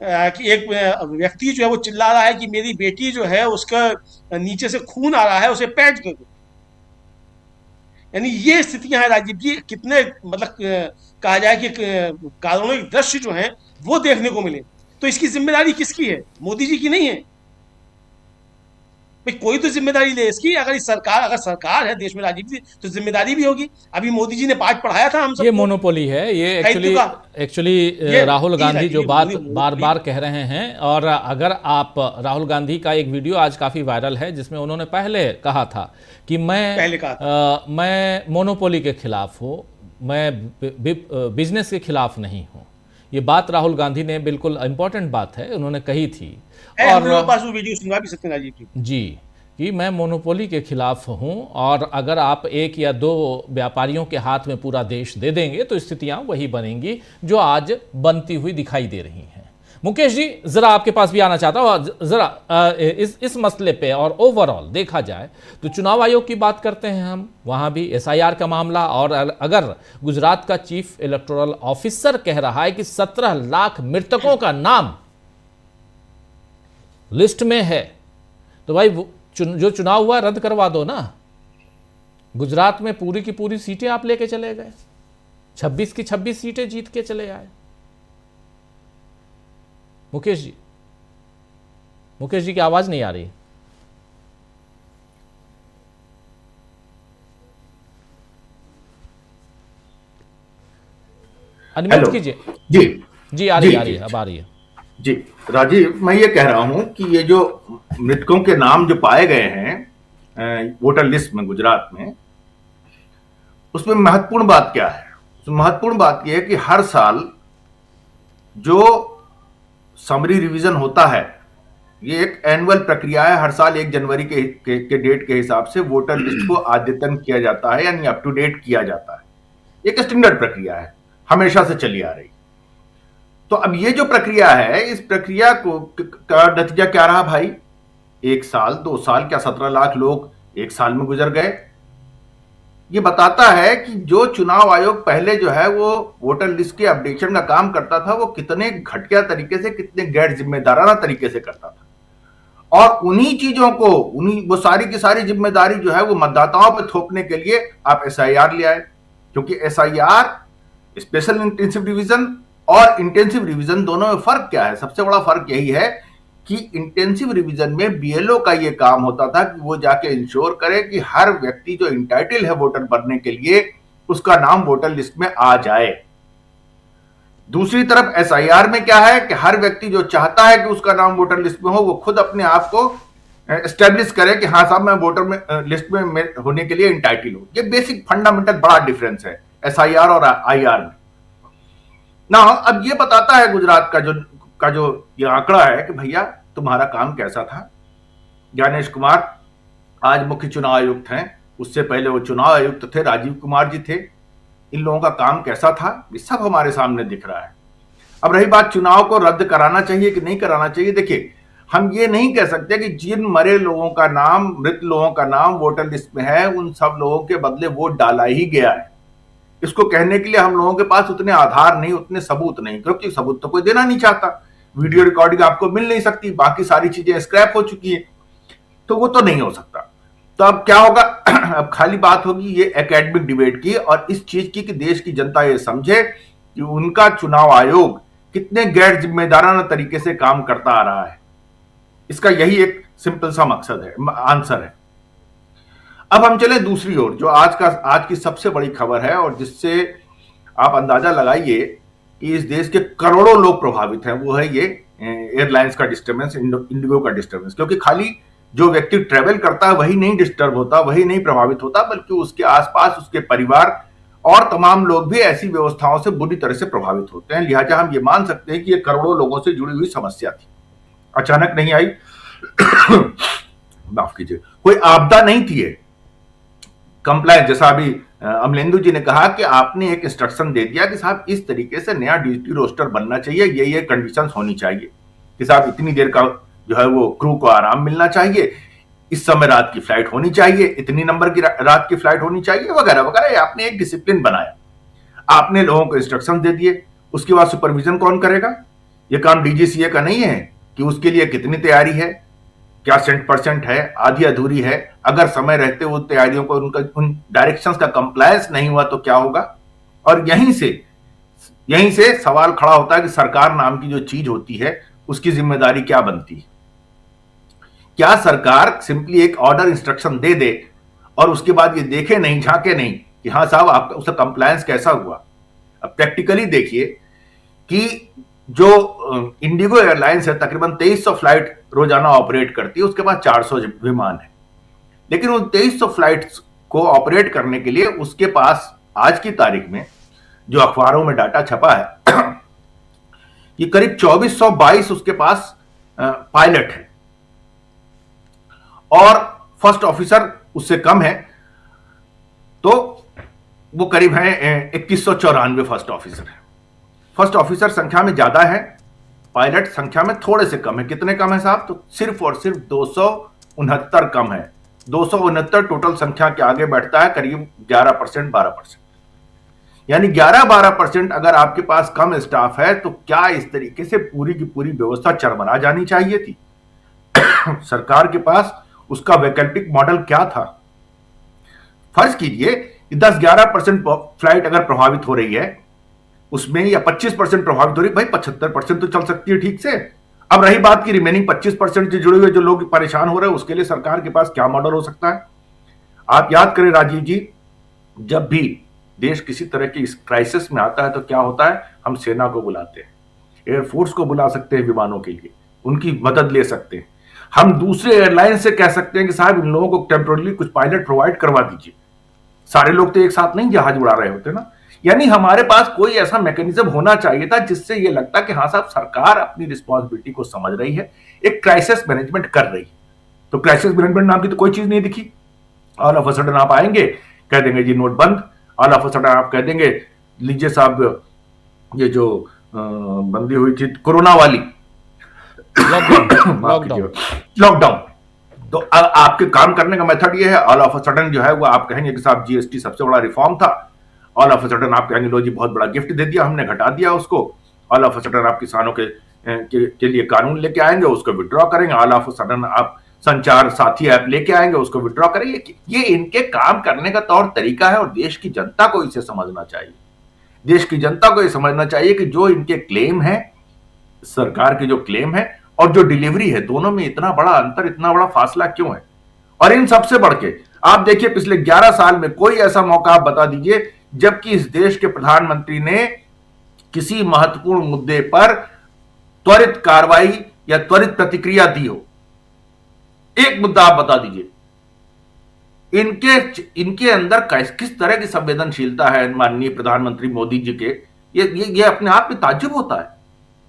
Speaker 6: कि एक व्यक्ति जो है वो चिल्ला रहा है कि मेरी बेटी जो है उसका नीचे से खून आ रहा है, उसे पैड कर दो। यानी ये स्थितियां हैं राजीव जी, कितने मतलब कहा जाए कि कारुणिक दृश्य जो हैं वो देखने को मिले। तो इसकी जिम्मेदारी किसकी है? मोदी जी की नहीं है भाई, कोई तो जिम्मेदारी ले इसकी। अगर सरकार है देश में राजीव जी, तो जिम्मेदारी भी होगी। अभी मोदी जी ने पाठ पढ़ाया था हम सब।
Speaker 1: ये मोनोपोली है, ये एक्चुअली राहुल गांधी जो बात बार बार कह रहे हैं। और अगर आप राहुल गांधी का एक वीडियो आज काफी वायरल है जिसमें उन्होंने पहले कहा था कि मैं मोनोपोली के खिलाफ हूँ, मैं बिजनेस के खिलाफ नहीं हूँ। ये बात राहुल गांधी ने, बिल्कुल इंपॉर्टेंट बात है, उन्होंने कही थी।
Speaker 6: और पास वो वीडियो सुनवा भी सकते हैं राजीव
Speaker 1: जी, कि मैं मोनोपोली के खिलाफ हूं, और अगर आप 1 या 2 व्यापारियों के हाथ में पूरा देश दे देंगे तो स्थितियां वही बनेंगी जो आज बनती हुई दिखाई दे रही हैं। मुकेश जी, जरा आपके पास भी आना चाहता हूं, जरा इस मसले पे और ओवरऑल देखा जाए तो चुनाव आयोग की बात करते हैं हम, वहां भी SIR का मामला, और अगर गुजरात का चीफ इलेक्टोरल ऑफिसर कह रहा है कि 17 लाख मृतकों का नाम लिस्ट में है, तो भाई जो चुनाव हुआ रद्द करवा दो ना। गुजरात में पूरी की पूरी सीटें आप लेके चले गए, 26 की 26 सीटें जीत के चले आए। मुकेश जी की आवाज नहीं आ रही। Unmute
Speaker 7: hello.
Speaker 1: कीजिए।
Speaker 7: जी
Speaker 1: जी आ रही है, अब आ रही है।
Speaker 7: जी राजीव, मैं ये कह रहा हूं कि ये जो मृतकों के नाम जो पाए गए हैं वोटर लिस्ट में गुजरात में, उसमें महत्वपूर्ण बात क्या है? उसमें महत्वपूर्ण बात यह है कि हर साल जो समरी रिवीजन होता है, ये एक एनुअल प्रक्रिया है। हर साल 1 जनवरी के डेट के हिसाब से वोटर लिस्ट को अद्यतन किया जाता है, यानी अप टू डेट किया जाता है। एक स्टैंडर्ड प्रक्रिया है, हमेशा से चली आ रही। तो अब ये जो प्रक्रिया है, इस प्रक्रिया को का नतीजा क्या रहा भाई? 1 साल 2 साल क्या 17 लाख लोग 1 साल में गुजर गए। ये बताता है कि जो चुनाव आयोग पहले जो है वो वोटर लिस्ट के अपडेशन का काम करता था, वो कितने घटिया तरीके से, कितने गैर जिम्मेदाराना तरीके से करता था। और उन्हीं चीजों को, वो सारी की सारी जिम्मेदारी जो है वो मतदाताओं पर थोपने के लिए आप SIR ले आए। क्योंकि SIR, स्पेशल इंटेंसिव रिवीजन और इंटेंसिव रिवीजन, दोनों में फर्क क्या है? सबसे बड़ा फर्क यही है कि इंटेंसिव रिवीजन में BLO का यह काम होता था कि वो जाके इंश्योर करे कि हर व्यक्ति जो इंटाइटल है वोटर बनने के लिए, उसका नाम वोटर लिस्ट में आ जाए। दूसरी तरफ SIR में क्या है कि हर व्यक्ति जो चाहता है कि उसका नाम वोटर लिस्ट में हो, वो खुद अपने आप को एस्टेब्लिश करे कि हाँ साहब, मैं वोटर लिस्ट में होने के लिए इंटाइटल हूं। ये बेसिक फंडामेंटल बड़ा डिफरेंस है SIR और IR में ना। अब ये बताता है गुजरात का जो ये आंकड़ा है कि भैया तुम्हारा काम कैसा था। ज्ञानेश कुमार आज मुख्य चुनाव आयुक्त हैं, उससे पहले वो चुनाव आयुक्त थे, राजीव कुमार जी थे। इन लोगों का काम कैसा था, ये सब हमारे सामने दिख रहा है। अब रही बात चुनाव को रद्द कराना चाहिए कि नहीं कराना चाहिए, देखिए हम ये नहीं कह सकते कि जिन मरे लोगों का नाम, मृत लोगों का नाम वोटर लिस्ट में है, उन सब लोगों के बदले वोट डाला ही गया है। इसको कहने के लिए हम लोगों के पास उतने आधार नहीं, उतने सबूत नहीं, क्योंकि सबूत तो कोई देना नहीं चाहता। वीडियो रिकॉर्डिंग आपको मिल नहीं सकती, बाकी सारी चीजें स्क्रैप हो चुकी है, तो वो तो नहीं हो सकता। तो अब क्या होगा? अब खाली बात होगी ये एकेडमिक डिबेट की और इस चीज की कि देश की जनता ये समझे कि उनका चुनाव आयोग कितने गैर जिम्मेदाराना तरीके से काम करता आ रहा है। इसका यही एक सिंपल सा मकसद है, आंसर है। अब हम चले दूसरी ओर, जो आज की सबसे बड़ी खबर है और जिससे आप अंदाजा लगाइए कि इस देश के करोड़ों लोग प्रभावित हैं, वो है ये एयरलाइंस का डिस्टर्बेंस, इंडिगो का डिस्टर्बेंस। क्योंकि खाली जो व्यक्ति ट्रेवल करता है वही नहीं डिस्टर्ब होता, वही नहीं प्रभावित होता, बल्कि उसके आसपास उसके परिवार और तमाम लोग भी ऐसी व्यवस्थाओं से बुरी तरह से प्रभावित होते हैं। लिहाजा हम ये मान सकते हैं कि ये करोड़ों लोगों से जुड़ी हुई समस्या थी, अचानक नहीं आई। माफ कीजिए, कोई आपदा नहीं थी। कंप्लायंस, जैसा अभी अमलेंदु जी ने कहा कि आपने एक इंस्ट्रक्शन दे दिया कि साहब इस तरीके से नया ड्यूटी रोस्टर बनना चाहिए, ये कंडीशंस होनी चाहिए कि साहब इतनी देर का जो है वो क्रू को आराम मिलना चाहिए, इस समय रात की फ्लाइट होनी चाहिए, इतनी नंबर की रात की फ्लाइट होनी चाहिए, वगैरह वगैरह। आपने एक डिसिप्लिन बनाया, आपने लोगों को इंस्ट्रक्शन दे दिए। उसके बाद सुपरविजन कौन करेगा? ये काम DGCA का नहीं है कि उसके लिए कितनी तैयारी है, क्या 100% है, आधी अधूरी है। अगर समय रहते उन तैयारियों को, उन डायरेक्शंस का कंप्लायंस नहीं हुआ तो क्या होगा? और यहीं से सवाल खड़ा होता है कि सरकार नाम की जो चीज होती है उसकी जिम्मेदारी क्या बनती है। क्या सरकार सिंपली एक ऑर्डर इंस्ट्रक्शन दे दे और उसके बाद ये देखे नहीं, झांके नहीं कि हाँ साहब आपका उसका कंप्लायंस कैसा हुआ? अब प्रैक्टिकली देखिए कि जो इंडिगो एयरलाइंस है तकरीबन 2300 फ्लाइट रोजाना ऑपरेट करती है, उसके पास 400 विमान है। लेकिन उन 2300 फ्लाइट्स को ऑपरेट करने के लिए उसके पास आज की तारीख में जो अखबारों में डाटा छपा है कि करीब 2422 उसके पास पायलट है और फर्स्ट ऑफिसर उससे कम है, तो वो करीब है 2194 फर्स्ट ऑफिसर है। फर्स्ट ऑफिसर संख्या में ज्यादा है, पायलट संख्या में थोड़े से कम है। कितने कम है साहब? तो सिर्फ और सिर्फ 269 कम है। 269 टोटल संख्या के आगे बैठता है करीब 11%, 12%। यानी 11-12% अगर आपके पास कम स्टाफ है तो क्या इस तरीके से पूरी की पूरी व्यवस्था चरमरा जानी चाहिए थी? सरकार के पास उसका वैकल्पिक मॉडल क्या था? फर्ज कीजिए 10-11% फ्लाइट अगर प्रभावित हो रही है उसमें, या 25% प्रभावित हो रही है, भाई 75% तो चल सकती है ठीक से। अब रही बात की रिमेनिंग 25% से जुड़े हुए जो लोग परेशान हो रहे हैं, उसके लिए सरकार के पास क्या मॉडल हो सकता है? आप याद करें राजीव जी, जब भी देश किसी तरह की इस क्राइसिस में आता है तो क्या होता है, हम सेना को बुलाते हैं, एयरफोर्स को बुला सकते हैं विमानों के लिए, उनकी मदद ले सकते हैं। हम दूसरे एयरलाइन से कह सकते हैं कि साहब इन लोगों को टेम्पोरली कुछ पायलट प्रोवाइड करवा दीजिए। सारे लोग तो एक साथ नहीं जहाज उड़ा रहे होते ना। यानी हमारे पास कोई ऐसा मैकेनिज्म होना चाहिए था जिससे ये लगता कि हाँ साहब सरकार अपनी रिस्पॉन्सिबिलिटी को समझ रही है, एक क्राइसिस मैनेजमेंट कर रही है। तो क्राइसिस मैनेजमेंट नाम की तो कोई चीज नहीं दिखी। ऑल ऑफ अ सडन आप आएंगे, कह देंगे जी नोट बंद, ऑल ऑफ अ सडन आप कह देंगे लीजिए साहब ये जो बंदी हुई थी कोरोना वाली लॉकडाउन, तो आपके काम करने का मेथड ये है, ऑल ऑफ अ सडन जो है वो आप कहेंगे कि साहब जीएसटी सबसे बड़ा रिफॉर्म था, ऑल ऑफ अ सडन आप कहेंगे लो जी बहुत बड़ा गिफ्ट दे दिया हमने, घटा दिया उसको, ऑल ऑफ अ सडन आप किसानों के लिए कानून लेके आएंगे, उसको विड्रॉ करेंगे, ऑल ऑफ अ सडन आप संचार साथी ऐप लेके आएंगे, उसको विड्रॉ करेंगे। ये इनके काम करने का तौर तरीका है और देश की जनता को इसे समझना चाहिए। देश की जनता को यह समझना चाहिए कि जो इनके क्लेम है, सरकार के जो क्लेम है और जो डिलीवरी है, दोनों में इतना बड़ा अंतर, इतना बड़ा फासला क्यों है। और इन सबसे बढ़ के आप देखिए पिछले 11 साल में कोई ऐसा मौका आप बता दीजिए जबकि इस देश के प्रधानमंत्री ने किसी महत्वपूर्ण मुद्दे पर त्वरित कार्रवाई या त्वरित प्रतिक्रिया दी हो। एक मुद्दा आप बता दीजिए, इनके अंदर किस तरह की संवेदनशीलता है माननीय प्रधानमंत्री मोदी जी के, ये अपने आप में ताज्जुब होता है।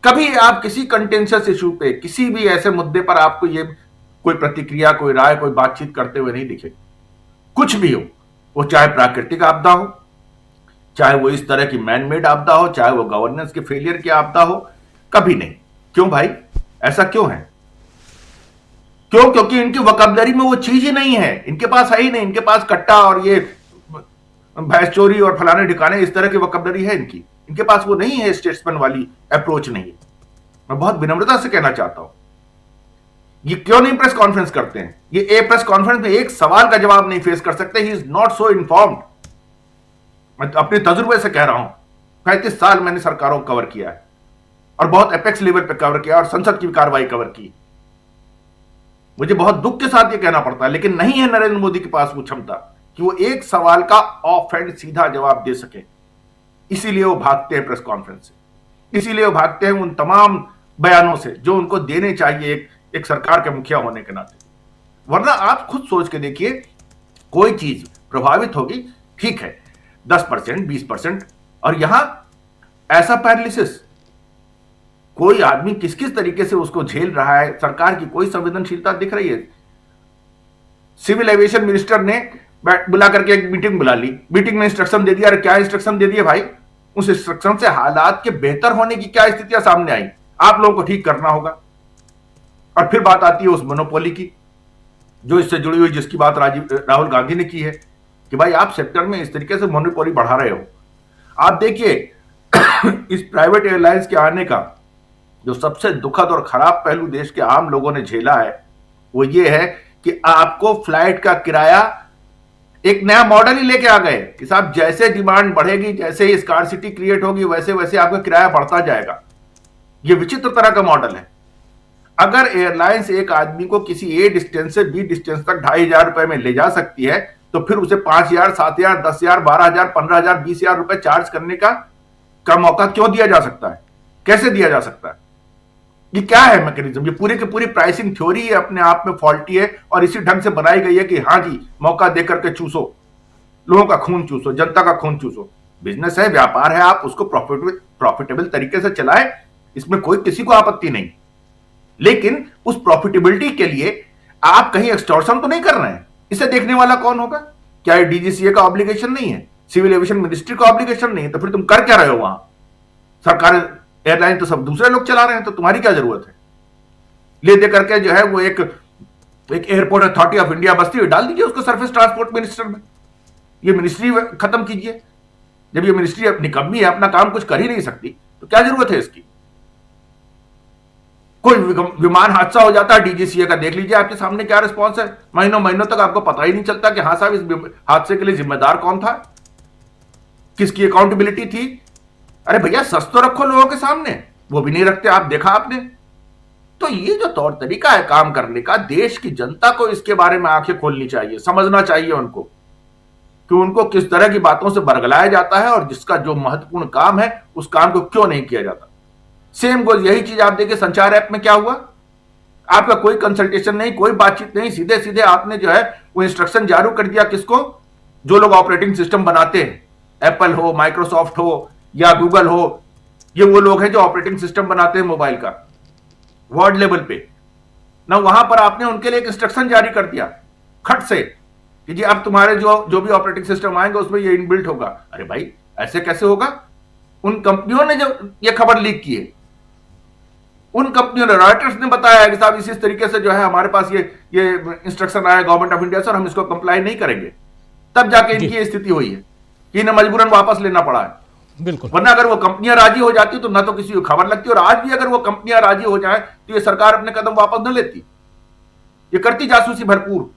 Speaker 7: कभी आप किसी कंटेंशियस इशू पे, किसी भी ऐसे मुद्दे पर आपको ये कोई प्रतिक्रिया, कोई राय, कोई बातचीत करते हुए नहीं दिखे। कुछ भी हो, वो चाहे प्राकृतिक आपदा हो, चाहे वो इस तरह की मैन मेड आपदा हो, चाहे वो गवर्नेंस के फेलियर की आपदा हो, कभी नहीं। क्यों भाई, ऐसा क्यों है? क्यों? क्योंकि इनकी वोकैबुलरी में वो चीज ही नहीं है, इनके पास है ही नहीं। इनके पास कट्टा और ये भैंस चोरी और फलाने ठिकाने इस तरह की वोकैबुलरी है इनके पास वो नहीं है, स्टेट्समैन वाली अप्रोच नहीं है। मैं बहुत विनम्रता से कहना चाहता हूं, ये क्यों नहीं प्रेस कॉन्फ्रेंस करते हैं? ये प्रेस कॉन्फ्रेंस में एक सवाल का जवाब नहीं फेस कर सकते। He is not so informed. मैं अपने तजुर्बे से कह रहा हूं, 35 साल मैंने सरकारों को कवर किया है और बहुत एपेक्स लेवल पे कवर किया और संसद की कार्रवाई कवर की। मुझे बहुत दुख के साथ ये कहना पड़ता है, लेकिन नहीं है नरेंद्र मोदी के पास वो क्षमता कि वो एक सवाल का ऑफ हैंड सीधा जवाब दे सके। इसीलिए वो भागते हैं प्रेस कॉन्फ्रेंस से, इसीलिए वो भागते हैं उन तमाम बयानों से जो उनको देने चाहिए एक सरकार के मुखिया होने के नाते। वरना आप खुद सोच के देखिए, कोई चीज प्रभावित होगी, ठीक है 10%, 20%, और यहां ऐसा पैरालिसिस, कोई आदमी किस किस तरीके से उसको झेल रहा है, सरकार की कोई संवेदनशीलता दिख रही है? सिविल एविएशन मिनिस्टर ने बुला करके एक मीटिंग बुला ली, मीटिंग में इंस्ट्रक्शन दे दिया। अरे क्या इंस्ट्रक्शन दे दिए भाई? उस इंस्ट्रक्शन से हालात के बेहतर होने की क्या स्थितियां सामने आई? आप लोगों को ठीक करना होगा। और फिर बात आती है उस मोनोपोली की जो इससे जुड़ी हुई, जिसकी बात राहुल गांधी ने की है कि भाई आप सेक्टर में इस तरीके से मोनोपोली बढ़ा रहे हो। आप देखिए इस प्राइवेट एयरलाइंस के आने का जो सबसे दुखद और खराब पहलू देश के आम लोगों ने झेला है वो ये है कि आपको फ्लाइट का किराया एक नया मॉडल ही लेके आ गए कि साहब जैसे डिमांड बढ़ेगी, जैसे ही स्कार्सिटी क्रिएट होगी, वैसे वैसे आपका किराया बढ़ता जाएगा। ये विचित्र तरह का मॉडल है। अगर एयरलाइंस एक आदमी को किसी ए डिस्टेंस से बी डिस्टेंस तक 2,500 रुपए में ले जा सकती है तो फिर उसे 5,000, 7,000, 10,000, 12,000, 15,000, 20,000 रुपए चार्ज करने का मौका क्यों दिया जा सकता है? कैसे दिया जा सकता है? ये क्या है मैकेनिज्म? ये पूरी की पूरी प्राइसिंग थ्योरी है, अपने आप में फॉल्टी है और इसी ढंग से बनाई गई है कि हाँ जी मौका देकर के चूसो, लोगों का खून चूसो, जनता का खून चूसो। बिजनेस है, व्यापार है, आप उसको प्रॉफिटेबल तरीके से चलाएं, इसमें कोई किसी को आपत्ति नहीं। लेकिन उस प्रॉफिटेबिलिटी के लिए आप कहीं एक्सटॉर्शन तो नहीं कर रहे हैं। इसे देखने वाला कौन होगा? क्या ये डीजीसीए का ऑब्लिगेशन नहीं है? सिविल एविएशन मिनिस्ट्री का ऑब्लिगेशन नहीं है? तो फिर तुम कर क्या रहे हो वहां? सरकार एयरलाइन तो सब दूसरे लोग चला रहे हैं, तो तुम्हारी क्या जरूरत है? ले दे करके जो है वो एक एयरपोर्ट अथॉरिटी ऑफ इंडिया बस्ती हुई, डाल दीजिए उसको सरफेस ट्रांसपोर्ट मिनिस्टर में। ये मिनिस्ट्री खत्म कीजिए। जब ये मिनिस्ट्री अपनी कमी है, अपना काम कुछ कर ही नहीं सकती, तो क्या जरूरत है इसकी? कोई विमान हादसा हो जाता है डीजीसीए का, देख लीजिए आपके सामने क्या रिस्पॉन्स है। महीनों महीनों तक आपको पता ही नहीं चलता कि हाँ साहब इस हादसे के लिए जिम्मेदार कौन था, किसकी अकाउंटेबिलिटी थी। अरे भैया सच तो रखो लोगों के सामने, वो भी नहीं रखते। आप देखा आपने? तो ये जो तौर तरीका है काम करने का, देश की जनता को इसके बारे में आंखें खोलनी चाहिए, समझना चाहिए उनको कि उनको किस तरह की बातों से बरगलाया जाता है और जिसका जो महत्वपूर्ण काम है उस काम को क्यों नहीं किया जाता। सेम गोज यही चीज आप देखिए संचार ऐप में क्या हुआ, आपका कोई कंसल्टेशन नहीं, कोई बातचीत नहीं, सीधे सीधे आपने जो है वो इंस्ट्रक्शन जारी कर दिया किसको, जो लोग ऑपरेटिंग सिस्टम बनाते हैं, एप्पल हो, माइक्रोसॉफ्ट हो या गूगल हो, ये वो लोग हैं जो ऑपरेटिंग सिस्टम बनाते हैं मोबाइल का वर्ल्ड लेवल पे ना, वहां पर आपने उनके लिए एक इंस्ट्रक्शन जारी कर दिया खट से कि जी अब तुम्हारे जो भी ऑपरेटिंग सिस्टम आएंगे उसमें ये इनबिल्ट होगा। अरे भाई ऐसे कैसे होगा? उन कंपनियों ने जो ये खबर लीक की है, उन कंपनियों ने, रॉयटर्स ने बताया है कि साहब इसी तरीके से जो है हमारे पास ये इंस्ट्रक्शन आया गवर्नमेंट ऑफ इंडिया से और हम इसको कंप्लाई नहीं करेंगे, तब जाके इनकी ये स्थिति हुई है कि इन्हें मजबूरन वापस लेना पड़ा है।
Speaker 1: बिल्कुल,
Speaker 7: वरना अगर वो कंपनियां राजी हो जाती तो ना तो किसी को खबर लगती, और आज भी अगर वो कंपनियां राजी हो जाए तो ये सरकार अपने कदम वापस न लेती, ये करती जासूसी भरपूर।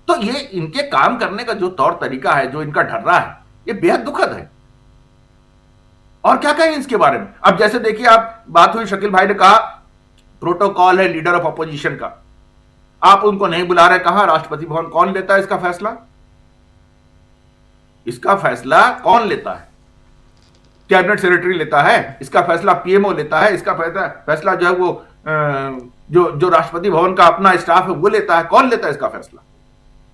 Speaker 7: तो ये इनके काम करने का जो तौर तरीका है, जो इनका ढर्रा है, ये बेहद दुखद है। और क्या कहें इसके बारे में। अब जैसे देखिए, आप बात हुई, शकील भाई ने कहा प्रोटोकॉल है लीडर ऑफ अपोजिशन का, आप उनको नहीं बुला रहे, कहां राष्ट्रपति भवन, कौन लेता है इसका फैसला? इसका फैसला कौन लेता है? कैबिनेट सेक्रेटरी लेता है, इसका फैसला पीएमओ लेता है, इसका फैसला जो है वो जो राष्ट्रपति भवन का अपना स्टाफ है वो लेता है। कौन लेता है इसका फैसला?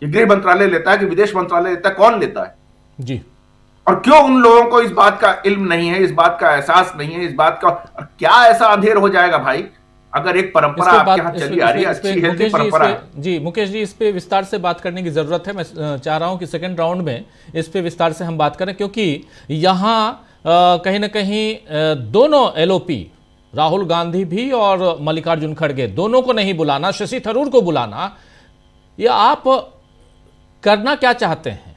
Speaker 7: ये गृह मंत्रालय लेता है कि विदेश मंत्रालय लेता है? कौन लेता है
Speaker 1: जी?
Speaker 7: और क्यों उन लोगों को इस बात का इल्म नहीं है, इस बात का एहसास नहीं है, इस बात का क्या ऐसा अंधेर हो जाएगा भाई? अगर एक परंपरा आपके यहाँ चली आ रही है, अच्छी हेल्दी परंपरा है।
Speaker 1: जी मुकेश जी, इस पे विस्तार से बात करने की जरूरत है। मैं चाह रहा हूं कि सेकंड राउंड में इस पे विस्तार से हम बात करें, क्योंकि यहाँ कहीं ना कहीं दोनों एलओपी, राहुल गांधी भी और मल्लिकार्जुन खड़गे, दोनों को नहीं बुलाना, शशि थरूर को बुलाना, ये आप करना क्या चाहते हैं?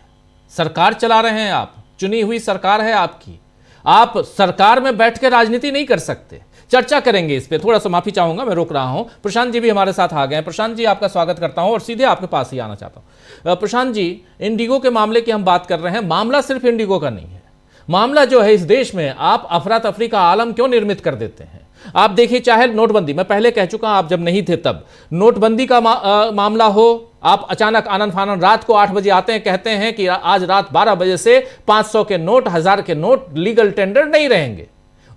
Speaker 1: सरकार चला रहे हैं आप, चुनी हुई सरकार है आपकी, आप सरकार में बैठ के राजनीति नहीं कर सकते। चर्चा करेंगे इस पे, थोड़ा सा माफी चाहूंगा, मैं रोक रहा हूं। प्रशांत जी भी हमारे साथ आ गए हैं। प्रशांत जी, आपका स्वागत करता हूं और सीधे आपके पास ही आना चाहता हूं। प्रशांत जी, इंडिगो के मामले की हम बात कर रहे हैं। मामला सिर्फ इंडिगो का नहीं है, मामला जो है इस देश में आप अफरा तफरी का आलम क्यों निर्मित कर देते हैं? आप देखिए, चाहे नोटबंदी, मैं पहले कह चुका हूं, आप जब नहीं थे तब, नोटबंदी का मामला हो, आप अचानक आनंद फानन रात को 8 बजे आते हैं, कहते हैं कि आज रात 12 बजे से 500 के नोट, 1000 के नोट लीगल टेंडर नहीं रहेंगे।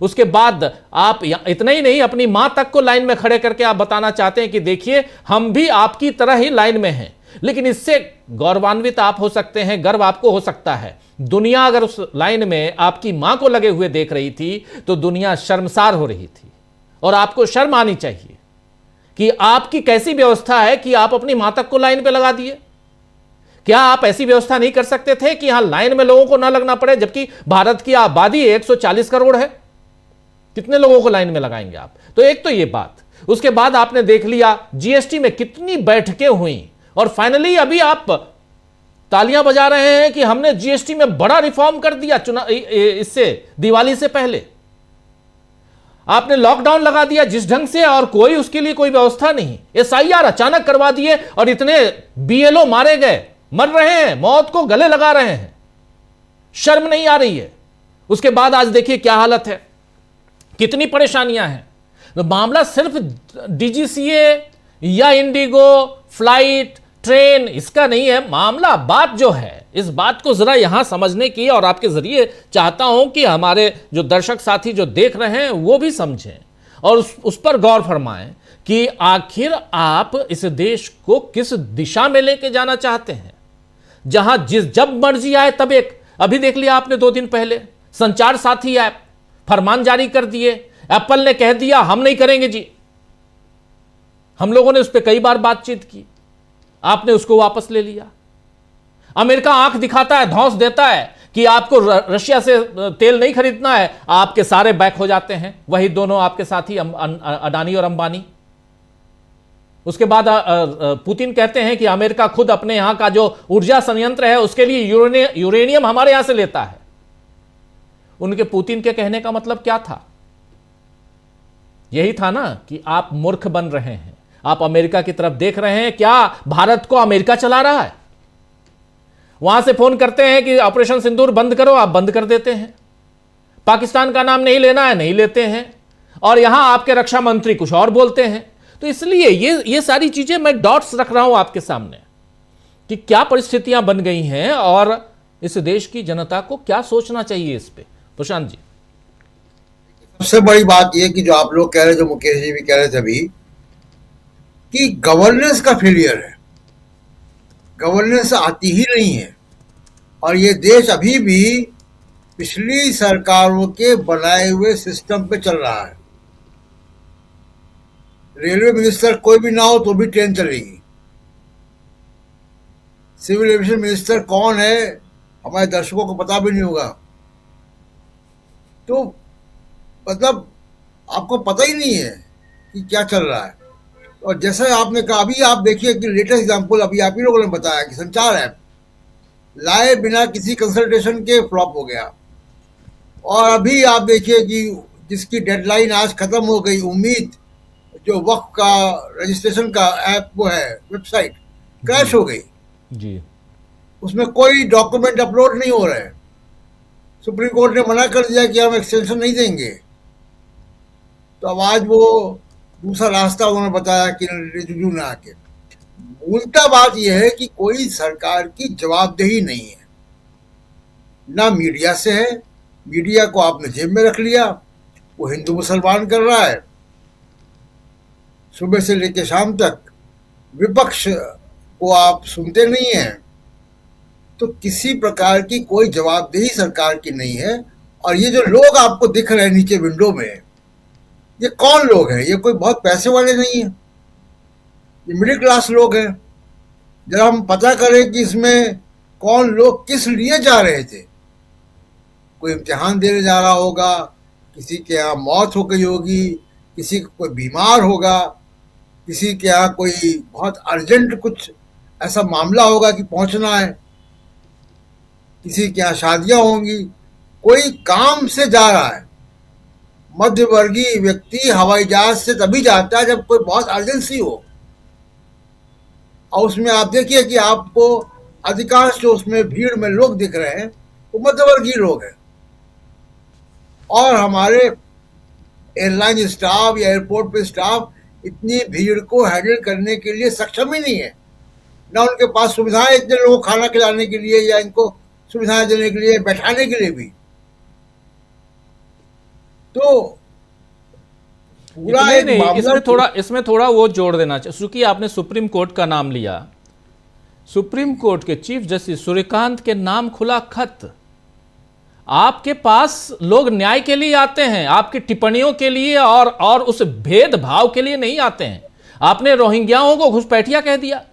Speaker 1: उसके बाद आप इतना ही नहीं, अपनी मां तक को लाइन में खड़े करके आप बताना चाहते हैं कि देखिए हम भी आपकी तरह ही लाइन में हैं। लेकिन इससे गौरवान्वित आप हो सकते हैं, गर्व आपको हो सकता है। दुनिया अगर उस लाइन में आपकी मां को लगे हुए देख रही थी तो दुनिया शर्मसार हो रही थी, और आपको शर्म आनी चाहिए कि आपकी कैसी व्यवस्था है कि आप अपनी मां तक को लाइन पे लगा दिए। क्या आप ऐसी व्यवस्था नहीं कर सकते थे कि यहां लाइन में लोगों को ना लगना पड़े? जबकि भारत की आबादी 140 करोड़ है, कितने लोगों को लाइन में लगाएंगे आप? तो एक तो ये बात, उसके बाद आपने देख लिया जीएसटी में कितनी बैठकें हुई, और फाइनली अभी आप तालियां बजा रहे हैं कि हमने जीएसटी में बड़ा रिफॉर्म कर दिया इससे दिवाली से पहले। आपने लॉकडाउन लगा दिया जिस ढंग से, और कोई उसके लिए कोई व्यवस्था नहीं। एसआईआर अचानक करवा दिए और इतने बीएलओ मारे गए, मर रहे हैं, मौत को गले लगा रहे हैं, शर्म नहीं आ रही है। उसके बाद आज देखिए क्या हालत है, कितनी परेशानियां हैं। तो मामला सिर्फ डीजीसीए या इंडिगो, फ्लाइट, ट्रेन, इसका नहीं है मामला। बात जो है, इस बात को जरा यहां समझने की, और आपके जरिए चाहता हूं कि हमारे जो दर्शक साथी जो देख रहे हैं वो भी समझें और उस पर गौर फरमाएं कि आखिर आप इस देश को किस दिशा में लेके जाना चाहते हैं, जहां जब मर्जी आए तब अभी देख लिया आपने 2 दिन पहले संचार साथी ऐप फरमान जारी कर दिए। एप्पल ने कह दिया हम नहीं करेंगे जी। हम लोगों ने उस पर कई बार बातचीत की, आपने उसको वापस ले लिया। अमेरिका आंख दिखाता है, धौंस देता है कि आपको रशिया से तेल नहीं खरीदना है, आपके सारे बैक हो जाते हैं। वही दोनों आपके साथी अडानी और अंबानी। उसके बाद पुतिन कहते हैं कि अमेरिका खुद अपने यहां का जो ऊर्जा संयंत्र है उसके लिए यूरेनियम हमारे यहां से लेता है। उनके पुतिन के कहने का मतलब क्या था? यही था ना कि आप मूर्ख बन रहे हैं, आप अमेरिका की तरफ देख रहे हैं। क्या भारत को अमेरिका चला रहा है? वहां से फोन करते हैं कि ऑपरेशन सिंदूर बंद करो, आप बंद कर देते हैं। पाकिस्तान का नाम नहीं लेना है, नहीं लेते हैं, और यहां आपके रक्षा मंत्री कुछ और बोलते हैं। तो इसलिए ये सारी चीजें मैं डॉट्स रख रहा हूं आपके सामने कि क्या परिस्थितियां बन गई हैं और इस देश की जनता को क्या सोचना चाहिए इस पे। प्रशांत जी।
Speaker 8: सबसे बड़ी बात यह कि जो आप लोग कह रहे, जो मुकेश जी भी कह रहे थे अभी, कि गवर्नेंस का फेलियर है। गवर्नेंस आती ही नहीं है और ये देश अभी भी पिछली सरकारों के बनाए हुए सिस्टम पे चल रहा है। रेलवे मिनिस्टर कोई भी ना हो तो भी ट्रेन चलेगी। सिविल एविएशन मिनिस्टर कौन है हमारे दर्शकों को पता भी नहीं होगा। तो मतलब आपको पता ही नहीं है कि क्या चल रहा है। और जैसे आपने कहा, अभी आप देखिए कि लेटेस्ट एग्जांपल अभी आप ही लोगों ने बताया कि संचार ऐप लाए बिना किसी कंसल्टेशन के फ्लॉप हो गया। और अभी आप देखिए कि जिसकी डेडलाइन आज खत्म हो गई, उम्मीद, जो वक्फ का रजिस्ट्रेशन का ऐप वो है, वेबसाइट क्रैश हो गई
Speaker 1: जी।
Speaker 8: उसमें कोई डॉक्यूमेंट अपलोड नहीं हो रहे। सुप्रीम कोर्ट ने मना कर दिया कि हम एक्सटेंशन नहीं देंगे। तो अब आज वो दूसरा रास्ता उन्होंने बताया कि रिज्यू ने आके। उल्टा बात यह है कि कोई सरकार की जवाबदेही नहीं है, ना मीडिया से है। मीडिया को आपने जेब में रख लिया, वो हिंदू मुसलमान कर रहा है। सुबह से लेकर शाम तक विपक्ष को आप सुनते नहीं हैं। तो किसी प्रकार की कोई जवाबदेही सरकार की नहीं है। और ये जो लोग आपको दिख रहे हैं नीचे विंडो में, ये कौन लोग हैं? ये कोई बहुत पैसे वाले नहीं है, ये मिडिल क्लास लोग हैं। जरा हम पता करें कि इसमें कौन लोग किस लिए जा रहे थे। कोई इम्तिहान देने जा रहा होगा, किसी के यहाँ मौत हो गई होगी, किसी को कोई बीमार होगा, किसी के यहाँ कोई बहुत अर्जेंट कुछ ऐसा मामला होगा कि पहुंचना है, किसी के यहाँ शादियां होंगी, कोई काम से जा रहा है। मध्यवर्गीय व्यक्ति हवाई जहाज से तभी जाता है जब कोई बहुत अर्जेंसी हो। और उसमें आप देखिए कि आपको अधिकांश जो उसमें भीड़ में लोग दिख रहे हैं वो मध्यवर्गीय लोग हैं। और हमारे एयरलाइन स्टाफ या एयरपोर्ट पे स्टाफ इतनी भीड़ को हैंडल करने के लिए सक्षम ही नहीं है, ना उनके पास सुविधाएं इतने लोगों को खाना खिलाने के लिए या इनको सुविधाएं देने के लिए, बैठाने के लिए भी। तो पूरा एक
Speaker 1: नहीं,
Speaker 8: मामला
Speaker 1: इसमें थोड़ा वो जोड़ देना चाहिए। चूंकि आपने सुप्रीम कोर्ट का नाम लिया, सुप्रीम कोर्ट के चीफ जस्टिस सूर्यकांत के नाम खुला खत। आपके पास लोग न्याय के लिए आते हैं, आपकी टिप्पणियों के लिए और उस भेदभाव के लिए नहीं आते हैं। आपने रोहिंग्याओं को घुसपैठिया कह दिया।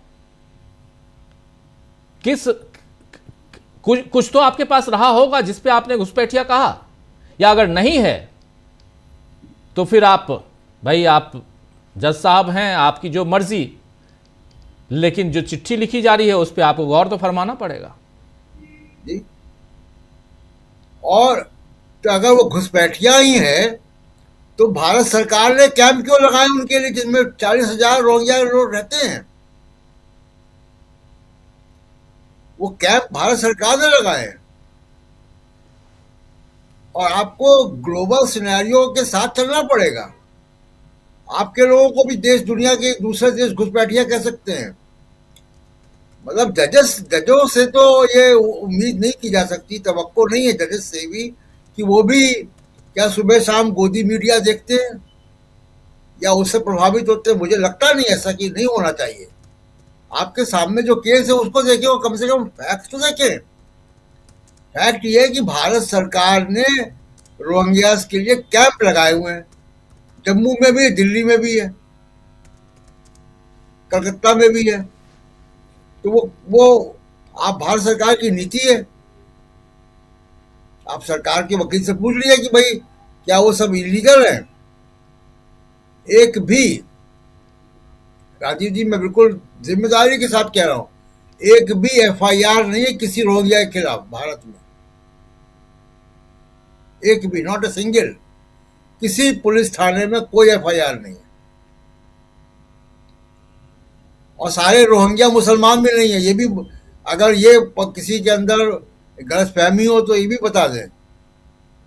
Speaker 1: कुछ तो आपके पास रहा होगा जिस पे आपने घुसपैठिया कहा, या अगर नहीं है तो फिर आप जज साहब हैं, आपकी जो मर्जी, लेकिन जो चिट्ठी लिखी जा रही है उस पर आपको गौर तो फरमाना पड़ेगा।
Speaker 8: जी। और तो अगर वो घुसपैठिया ही है तो भारत सरकार ने कैंप क्यों लगाए उनके लिए जिसमें 40,000 रोहिंग्या लोग रहते हैं? वो कैंप भारत सरकार ने लगाए हैं। और आपको ग्लोबल सिनेरियो के साथ चलना पड़ेगा। आपके लोगों को भी देश दुनिया के दूसरे देश घुसपैठिया कह सकते हैं। मतलब जजों से तो ये उम्मीद नहीं की जा सकती, तवक्को नहीं है जजेस से भी कि वो भी क्या सुबह शाम गोदी मीडिया देखते हैं या उससे प्रभावित होते हैं। मुझे लगता नहीं ऐसा, कि नहीं होना चाहिए। आपके सामने जो केस है उसको देखें और कम से कम फैक्ट तो देखें। फैक्ट ये है कि भारत सरकार ने रोहिंग्यास के लिए कैंप लगाए हुए हैं। जम्मू में भी है, दिल्ली में भी है, कलकत्ता में भी है। तो वो आप भारत सरकार की नीति है। आप सरकार के वकील से पूछ लीजिए कि भाई क्या वो सब इलीगल है। एक भी, राजीव जी मैं बिल्कुल जिम्मेदारी के साथ कह रहा हूं, एक भी एफआईआर नहीं है किसी रोहिंग्या के खिलाफ भारत में। एक भी, नॉट ए सिंगल। किसी पुलिस थाने में कोई एफआईआर नहीं है। और सारे रोहिंग्या मुसलमान भी नहीं है। ये भी, अगर ये किसी के अंदर गलतफहमी हो तो ये भी बता दें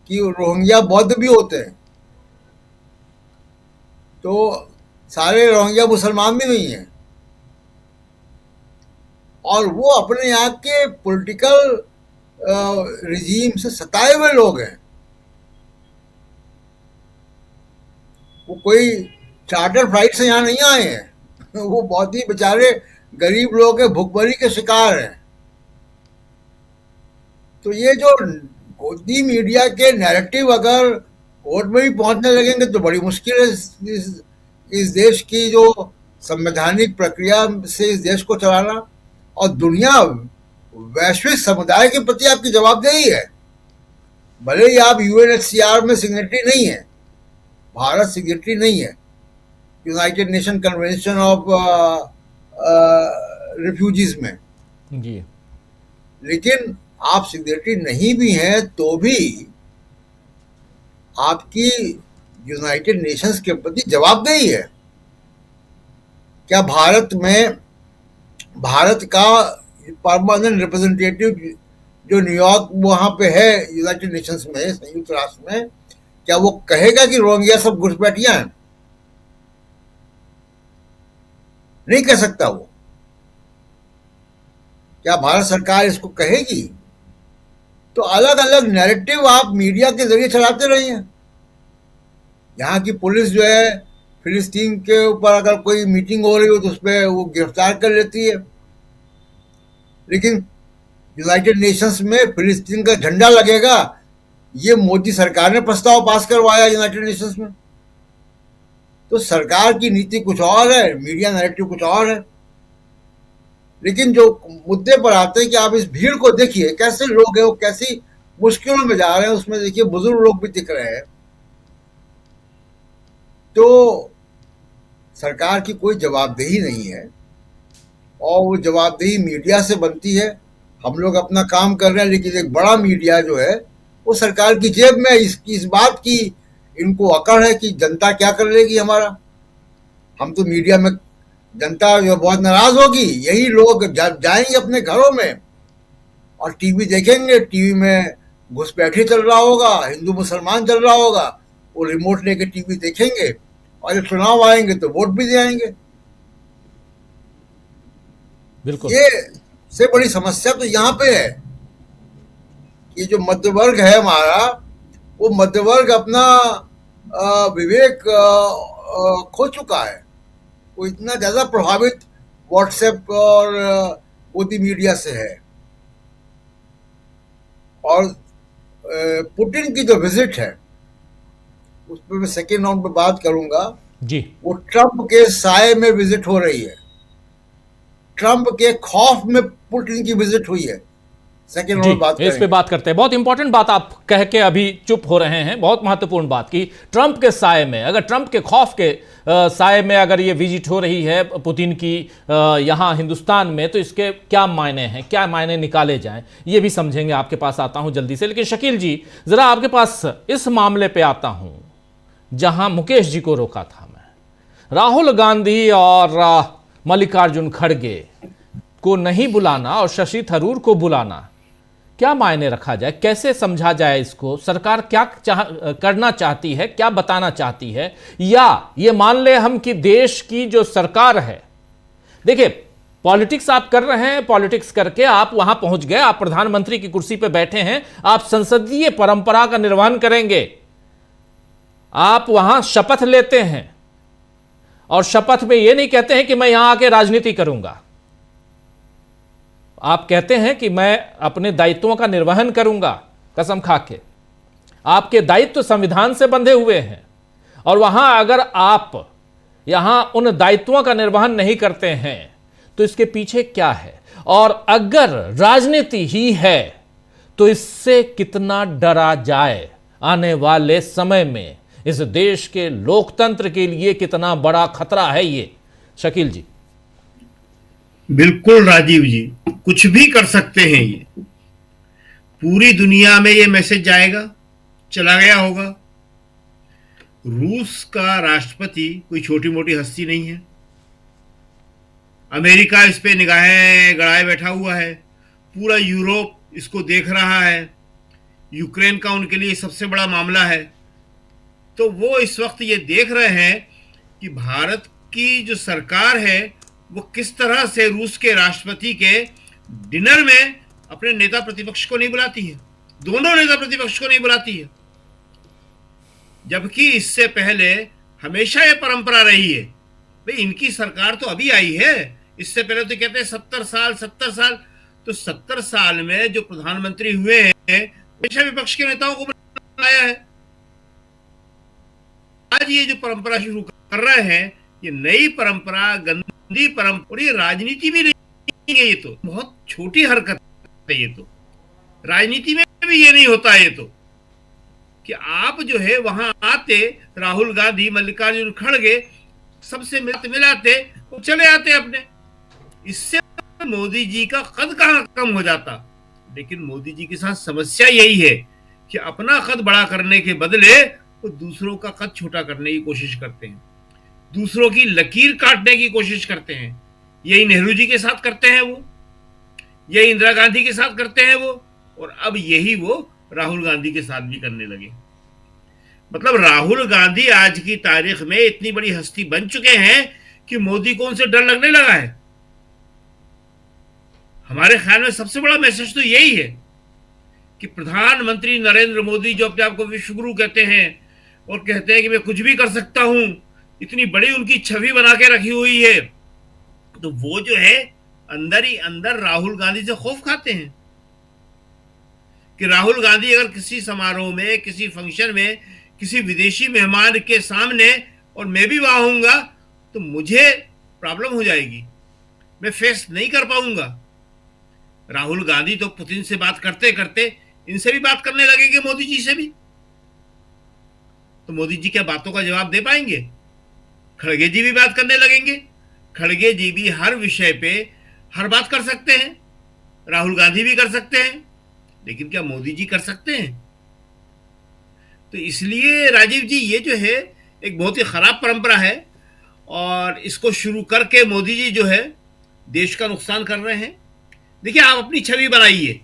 Speaker 8: कि रोहिंग्या बौद्ध भी होते हैं। तो सारे रोहिंग्या मुसलमान भी नहीं है। और वो अपने यहाँ के पॉलिटिकल रिजीम से सताए हुए लोग हैं। वो कोई चार्टर फ्लाइट से यहाँ नहीं आए हैं। वो बहुत ही बेचारे गरीब लोग हैं, भुखमरी के शिकार हैं। तो ये जो गोदी मीडिया के नैरेटिव अगर कोर्ट में भी पहुंचने लगेंगे तो बड़ी मुश्किल है इस देश की जो संवैधानिक प्रक्रिया से इस देश को चलाना। और दुनिया वैश्विक समुदाय के प्रति आपकी जवाबदेही है। भले ही आप यूएनएचसीआर में सिग्नेटरी नहीं है, भारत सिग्नेटरी नहीं है United nation convention of refugees में
Speaker 1: जी,
Speaker 8: लेकिन आप सिग्नेटरी नहीं भी हैं तो भी आपकी यूनाइटेड नेशंस के प्रति जवाबदेही है। क्या भारत का परमानेंट रिप्रेजेंटेटिव जो न्यूयॉर्क वहां पे है यूनाइटेड नेशंस में, संयुक्त राष्ट्र में, क्या वो कहेगा कि रोहिंग्या सब घुसपैठियां हैं? नहीं कह सकता वो। क्या भारत सरकार इसको कहेगी? तो अलग अलग नैरेटिव आप मीडिया के जरिए चलाते रहिए। यहाँ की पुलिस जो है फिलिस्तीन के ऊपर अगर कोई मीटिंग हो रही हो तो उसमें वो गिरफ्तार कर लेती है, लेकिन यूनाइटेड नेशंस में फिलिस्तीन का झंडा लगेगा ये मोदी सरकार ने प्रस्ताव पास करवाया यूनाइटेड नेशंस में। तो सरकार की नीति कुछ और है, मीडिया नैरेटिव कुछ और है। लेकिन जो मुद्दे पर आते हैं कि आप इस भीड़ को देखिए, कैसे लोग हैं, वो कैसी मुश्किलों में जा रहे हैं, उसमें देखिए बुजुर्ग लोग भी दिख रहे हैं। तो सरकार की कोई जवाबदेही नहीं है और वो जवाबदेही मीडिया से बनती है। हम लोग अपना काम कर रहे हैं, लेकिन एक बड़ा मीडिया जो है वो सरकार की जेब में इस बात की इनको अकड़ है कि जनता क्या कर लेगी हमारा। हम तो मीडिया में जनता जो बहुत नाराज होगी, यही लोग जाएंगे अपने घरों में और टीवी देखेंगे, टीवी में घुसपैठी चल रहा होगा, हिंदू मुसलमान चल रहा होगा, वो रिमोट लेके टीवी देखेंगे और जब चुनाव आएंगे तो वोट भी देंगे।
Speaker 1: बिल्कुल।
Speaker 8: ये से बड़ी समस्या तो यहाँ पे है कि जो मध्य वर्ग है हमारा, वो मध्य वर्ग अपना विवेक खो चुका है। वो इतना ज्यादा प्रभावित व्हाट्सएप और गोदी मीडिया से है। और पुतिन की जो विजिट है उस पर मैं सेकेंड राउंड पे बात करूंगा
Speaker 1: जी।
Speaker 8: वो ट्रंप के साए में विजिट हो रही है, ट्रंप के खौफ में पुतिन की विजिट हुई है। सेकेंड राउंड बात
Speaker 1: इस पे बात करते हैं। बहुत इंपॉर्टेंट बात आप कह के अभी चुप हो रहे हैं, बहुत महत्वपूर्ण बात की। ट्रंप के साए में, अगर ट्रंप के खौफ के साए में अगर ये विजिट हो रही है पुतिन की यहाँ हिंदुस्तान में, तो इसके क्या मायने हैं, क्या मायने निकाले जाएं, ये भी समझेंगे। आपके पास आता हूं जल्दी से, लेकिन शकील जी जरा आपके पास इस मामले पे आता हूं जहां मुकेश जी को रोका था मैं। राहुल गांधी और मल्लिकार्जुन खड़गे को नहीं बुलाना और शशि थरूर को बुलाना, क्या मायने रखा जाए, कैसे समझा जाए इसको? सरकार क्या करना चाहती है, क्या बताना चाहती है? या ये मान ले हम कि देश की जो सरकार है, देखिए पॉलिटिक्स आप कर रहे हैं, पॉलिटिक्स करके आप वहां पहुंच गए, आप प्रधानमंत्री की कुर्सी पे बैठे हैं, आप संसदीय परंपरा का निर्वहन करेंगे, आप वहां शपथ लेते हैं और शपथ में यह नहीं कहते हैं कि मैं यहां आके राजनीति करूंगा। आप कहते हैं कि मैं अपने दायित्वों का निर्वहन करूंगा कसम खा के। आपके दायित्व संविधान से बंधे हुए हैं और वहां अगर आप यहां उन दायित्वों का निर्वहन नहीं करते हैं तो इसके पीछे क्या है? और अगर राजनीति ही है तो इससे कितना डरा जाए? आने वाले समय में इस देश के लोकतंत्र के लिए कितना बड़ा खतरा है ये? शकील जी।
Speaker 5: बिल्कुल राजीव जी, कुछ भी कर सकते हैं ये। पूरी दुनिया में ये मैसेज जाएगा, चला गया होगा। रूस का राष्ट्रपति कोई छोटी मोटी हस्ती नहीं है। अमेरिका इस पे निगाहें गड़ाए बैठा हुआ है, पूरा यूरोप इसको देख रहा है। यूक्रेन का उनके लिए सबसे बड़ा मामला है। तो वो इस वक्त ये देख रहे हैं कि भारत की जो सरकार है वो किस तरह से रूस के राष्ट्रपति के डिनर में अपने नेता प्रतिपक्ष को नहीं बुलाती है, दोनों नेता प्रतिपक्ष को नहीं बुलाती है, जबकि इससे पहले हमेशा ये परंपरा रही है। भाई इनकी सरकार तो अभी आई है, इससे पहले तो कहते हैं 70 साल 70 साल, तो 70 साल में जो प्रधानमंत्री हुए हैं हमेशा विपक्ष के नेताओं को बुलाया है। आज ये जो परंपरा शुरू कर रहे हैं, ये नई परंपरा, गंदी परंपरा, और ये राजनीति भी नहीं है, ये तो बहुत छोटी हरकत है। ये तो राजनीति में भी ये नहीं होता है, ये तो कि आप जो है वहां आते, राहुल गांधी, मल्लिकार्जुन खड़गे सबसे मिलाते वो चले आते अपने, इससे मोदी जी का कद कहां कम हो जाता। लेकिन मोदी जी के साथ समस्या यही है कि अपना कद बड़ा करने के बदले वो दूसरों का कद छोटा करने की कोशिश करते हैं, दूसरों की लकीर काटने की कोशिश करते हैं। यही नेहरू जी के साथ करते हैं वो, यही इंदिरा गांधी के साथ करते हैं वो, और अब यही वो राहुल गांधी के साथ भी करने लगे। मतलब राहुल गांधी आज की तारीख में इतनी बड़ी हस्ती बन चुके हैं कि मोदी को उनसे डर लगने लगा है। हमारे ख्याल में सबसे बड़ा मैसेज तो यही है कि प्रधानमंत्री नरेंद्र मोदी जो अपने आप को विश्वगुरु कहते हैं और कहते हैं कि मैं कुछ भी कर सकता हूं, इतनी बड़ी उनकी छवि बना के रखी हुई है, तो वो जो है अंदर ही अंदर राहुल गांधी से खौफ खाते हैं कि राहुल गांधी अगर किसी समारोह में, किसी फंक्शन में, किसी विदेशी मेहमान के सामने और मैं भी वहां होऊंगा तो मुझे प्रॉब्लम हो जाएगी, मैं फेस नहीं कर पाऊंगा। राहुल गांधी तो पुतिन से बात करते करते इनसे भी बात करने लगेंगे, मोदी जी से भी, तो मोदी जी क्या बातों का जवाब दे पाएंगे? खड़गे जी भी बात करने लगेंगे, खड़गे जी भी हर विषय पे हर बात कर सकते हैं, राहुल गांधी भी कर सकते हैं, लेकिन क्या मोदी जी कर सकते हैं? तो इसलिए राजीव जी ये जो है एक बहुत ही खराब परंपरा है, और इसको शुरू करके मोदी जी जो है देश का नुकसान कर रहे हैं। देखिए, आप अपनी छवि बनाइए,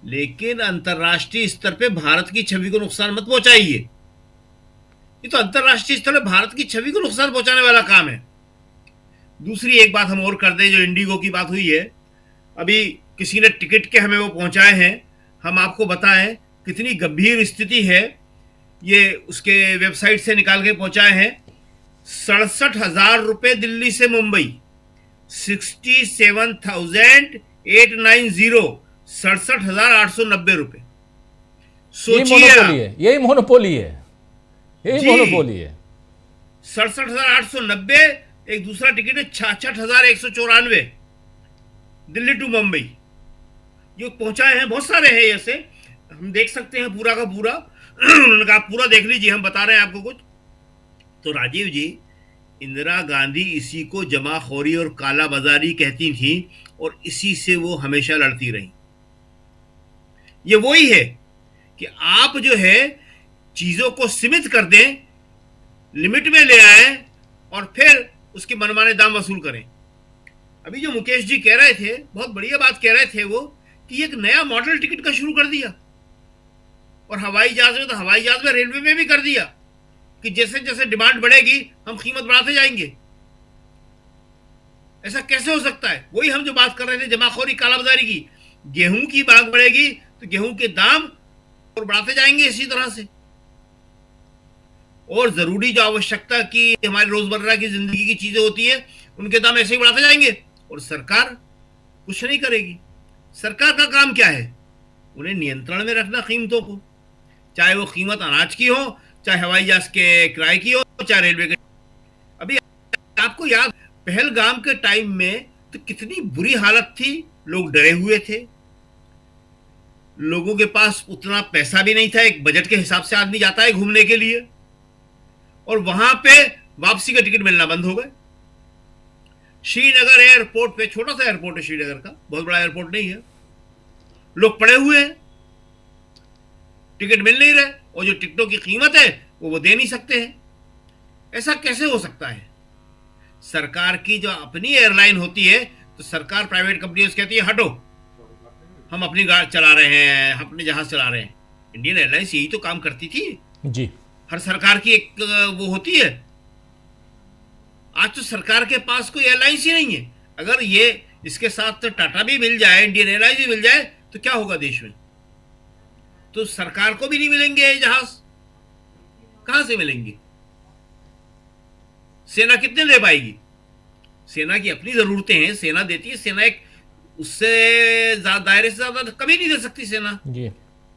Speaker 5: लेकिन अंतर्राष्ट्रीय स्तर पे भारत की छवि को नुकसान मत पहुंचाइए। ये तो अंतर्राष्ट्रीय स्तर पे भारत की छवि को नुकसान पहुंचाने वाला काम है। दूसरी एक बात हम और कर दें, जो इंडिगो की बात हुई है, अभी किसी ने टिकट के हमें वो पहुंचाए हैं, हम आपको बताएं कितनी गंभीर स्थिति है। ये उसके वेबसाइट से निकाल के पहुंचाए हैं। 67,000 रुपए दिल्ली से मुंबई, 67,890, 67,890 रुपए। सोचिए,
Speaker 1: यही मोनोपोली है, यही मोनोपोली है।
Speaker 5: 67,890। एक दूसरा टिकट है 66,194 दिल्ली टू मुंबई। जो पहुंचाए हैं बहुत सारे हैं, ऐसे हम देख सकते हैं पूरा का पूरा। उन्होंने कहा पूरा देख लीजिए, हम बता रहे हैं आपको कुछ। तो राजीव जी, इंदिरा गांधी इसी को जमाखोरी और काला बाजारी कहती थी, और इसी से वो हमेशा लड़ती रही। ये वही है कि आप जो है चीजों को सीमित कर दें, लिमिट में ले आए, और फिर उसके मनमाने दाम वसूल करें। अभी जो मुकेश जी कह रहे थे, बहुत बढ़िया बात कह रहे थे वो, कि एक नया मॉडल टिकट का शुरू कर दिया, और हवाई जहाज में तो हवाई जहाज में, रेलवे में भी कर दिया कि जैसे जैसे डिमांड बढ़ेगी हम कीमत बढ़ाते जाएंगे। ऐसा कैसे हो सकता है? वही हम जो बात कर रहे थे जमाखोरी कालाबाजारी की। गेहूं की मांग बढ़ेगी तो गेहूं के दाम और बढ़ाते जाएंगे इसी तरह से, और जरूरी जो आवश्यकता की हमारी रोजमर्रा की जिंदगी की चीजें होती है उनके दाम ऐसे ही बढ़ाते जाएंगे, और सरकार कुछ नहीं करेगी। सरकार का काम क्या है? उन्हें नियंत्रण में रखना कीमतों को, चाहे वो कीमत अनाज की हो, चाहे हवाई जहाज के किराए की हो, चाहे रेलवे के। अभी आपको याद, पहलगाम के टाइम में तो कितनी बुरी हालत थी, लोग डरे हुए थे, लोगों के पास उतना पैसा भी नहीं था। एक बजट के हिसाब से आदमी जाता है घूमने के लिए, और वहां पे वापसी का टिकट मिलना बंद हो गए। श्रीनगर एयरपोर्ट पे, छोटा सा एयरपोर्ट है श्रीनगर का, बहुत बड़ा एयरपोर्ट नहीं है, लोग पड़े हुए हैं, टिकट मिल नहीं रहे, और जो टिकटों की कीमत है वो दे नहीं सकते हैं। ऐसा कैसे हो सकता है? सरकार की जो अपनी एयरलाइन होती है, तो सरकार प्राइवेट कंपनी से कहती है हटो, हम अपनी गाड़ी चला रहे हैं, हम अपने जहाज चला रहे हैं। इंडियन एयरलाइंस यही तो काम करती थी
Speaker 1: जी।
Speaker 5: हर सरकार की एक वो होती है। आज तो सरकार के पास कोई एयरलाइंस ही नहीं है। अगर ये इसके साथ टाटा भी मिल जाए, इंडियन एयरलाइंस भी मिल जाए, तो क्या होगा देश में? तो सरकार को भी नहीं मिलेंगे ये जहाज, कहां से मिलेंगे? सेना कितने दे पाएगी? सेना की अपनी जरूरतें हैं, सेना देती है, सेना एक उससे दायरे से ज्यादा कभी नहीं दे सकती सेना
Speaker 1: जी।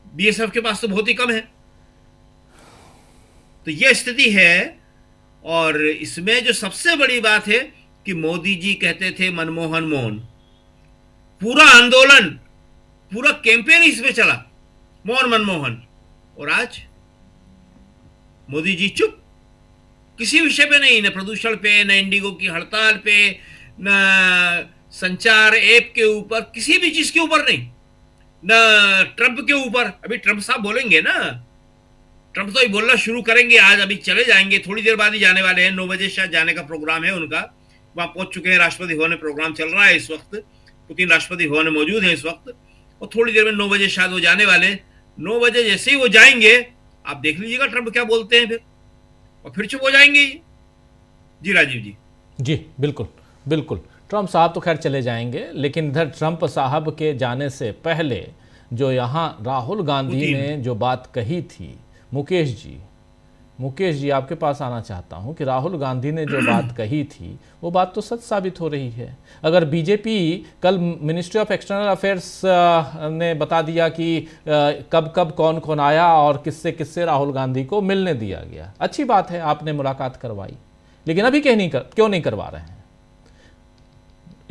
Speaker 5: बीएसएफ के पास तो बहुत ही कम है। तो यह स्थिति है। और इसमें जो सबसे बड़ी बात है कि मोदी जी कहते थे मनमोहन मोहन, पूरा आंदोलन, पूरा कैंपेन इसमें चला, मोहन मनमोहन, और आज मोदी जी चुप, किसी विषय पे नहीं, न प्रदूषण पे, न इंडिगो की हड़ताल पे, न संचार ऐप के ऊपर, किसी भी चीज के ऊपर नहीं, न ट्रंप के ऊपर। अभी ट्रंप साहब बोलेंगे ना, ट्रंप तो ही बोलना शुरू करेंगे आज, अभी चले जाएंगे, थोड़ी देर बाद ही जाने वाले हैं, 9 बजे शायद जाने का प्रोग्राम है उनका, वहां पहुंच चुके हैं, राष्ट्रपति भवन में प्रोग्राम चल रहा है इस वक्त, पुतिन राष्ट्रपति भवन में मौजूद है इस वक्त, और थोड़ी देर में 9 बजे शायद वो जाने वाले। 9 बजे जैसे ही वो जाएंगे, आप देख लीजिएगा ट्रंप क्या बोलते हैं फिर, और फिर चुप हो जाएंगे। जी राजीव जी।
Speaker 1: जी बिल्कुल बिल्कुल, ट्रंप साहब तो खैर चले जाएंगे, लेकिन इधर ट्रंप साहब के जाने से पहले जो यहाँ राहुल गांधी ने जो बात कही थी, मुकेश जी आपके पास आना चाहता हूं कि राहुल गांधी ने जो बात कही थी वो बात तो सच साबित हो रही है। अगर बीजेपी कल मिनिस्ट्री ऑफ एक्सटर्नल अफेयर्स ने बता दिया कि कब कब कौन कौन आया और किससे किससे राहुल गांधी को मिलने दिया गया, अच्छी बात है, आपने मुलाकात करवाई, लेकिन अभी क्यों नहीं करवा रहे हैं?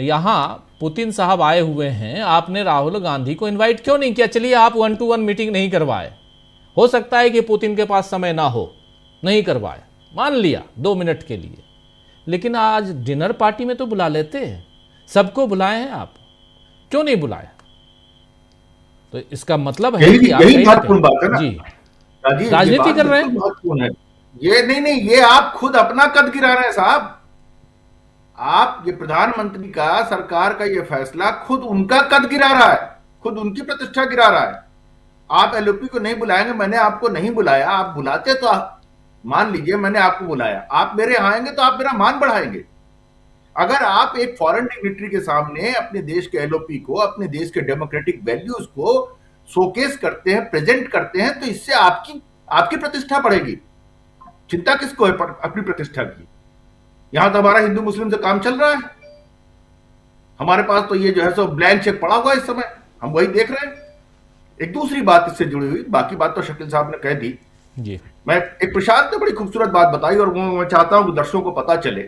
Speaker 1: यहाँ पुतिन साहब आए हुए हैं, आपने राहुल गांधी को इन्वाइट क्यों नहीं किया? चलिए आप 1-to-1 मीटिंग नहीं करवाए, हो सकता है कि पुतिन के पास समय ना हो, नहीं करवाए, मान लिया 2 मिनट के लिए, लेकिन आज डिनर पार्टी में तो बुला लेते हैं, सबको बुलाए हैं, आप क्यों नहीं बुलाए? तो इसका मतलब है कि आप
Speaker 7: यही महत्वपूर्ण बात है ना
Speaker 1: जी,
Speaker 7: राजीव,
Speaker 1: राजनीति कर रहे हैं।
Speaker 7: महत्वपूर्ण है ये। नहीं, ये आप खुद अपना कद गिरा रहे हैं साहब। आप ये प्रधानमंत्री का, सरकार का ये फैसला खुद उनका कद गिरा रहा है, खुद उनकी प्रतिष्ठा गिरा रहा है। आप एलओपी को नहीं बुलाएंगे, मैंने आपको नहीं बुलाया, आप बुलाते तो मान लीजिए मैंने आपको बुलाया, आप मेरे यहाँ आएंगे तो आप मेरा मान बढ़ाएंगे। अगर आप एक फॉरेन डिग्निटरी के सामने अपने देश के एलओपी को, अपने देश के डेमोक्रेटिक वैल्यूज को शोकेस करते हैं, प्रेजेंट करते हैं, तो इससे आपकी प्रतिष्ठा बढ़ेगी। चिंता किसको है अपनी प्रतिष्ठा की? यहां तो हमारा हिंदू मुस्लिम से काम चल रहा है, हमारे पास तो ये जो है सो ब्लैंक चेक पड़ा हुआ है इस समय, हम वही देख रहे हैं। एक दूसरी बात इससे जुड़ी हुई, बाकी बात तो शकील साहब ने कह दी
Speaker 1: जी।
Speaker 7: मैं एक प्रशांत ने बड़ी खूबसूरत बात बताई और वो मैं चाहता हूं कि दर्शकों को पता चले।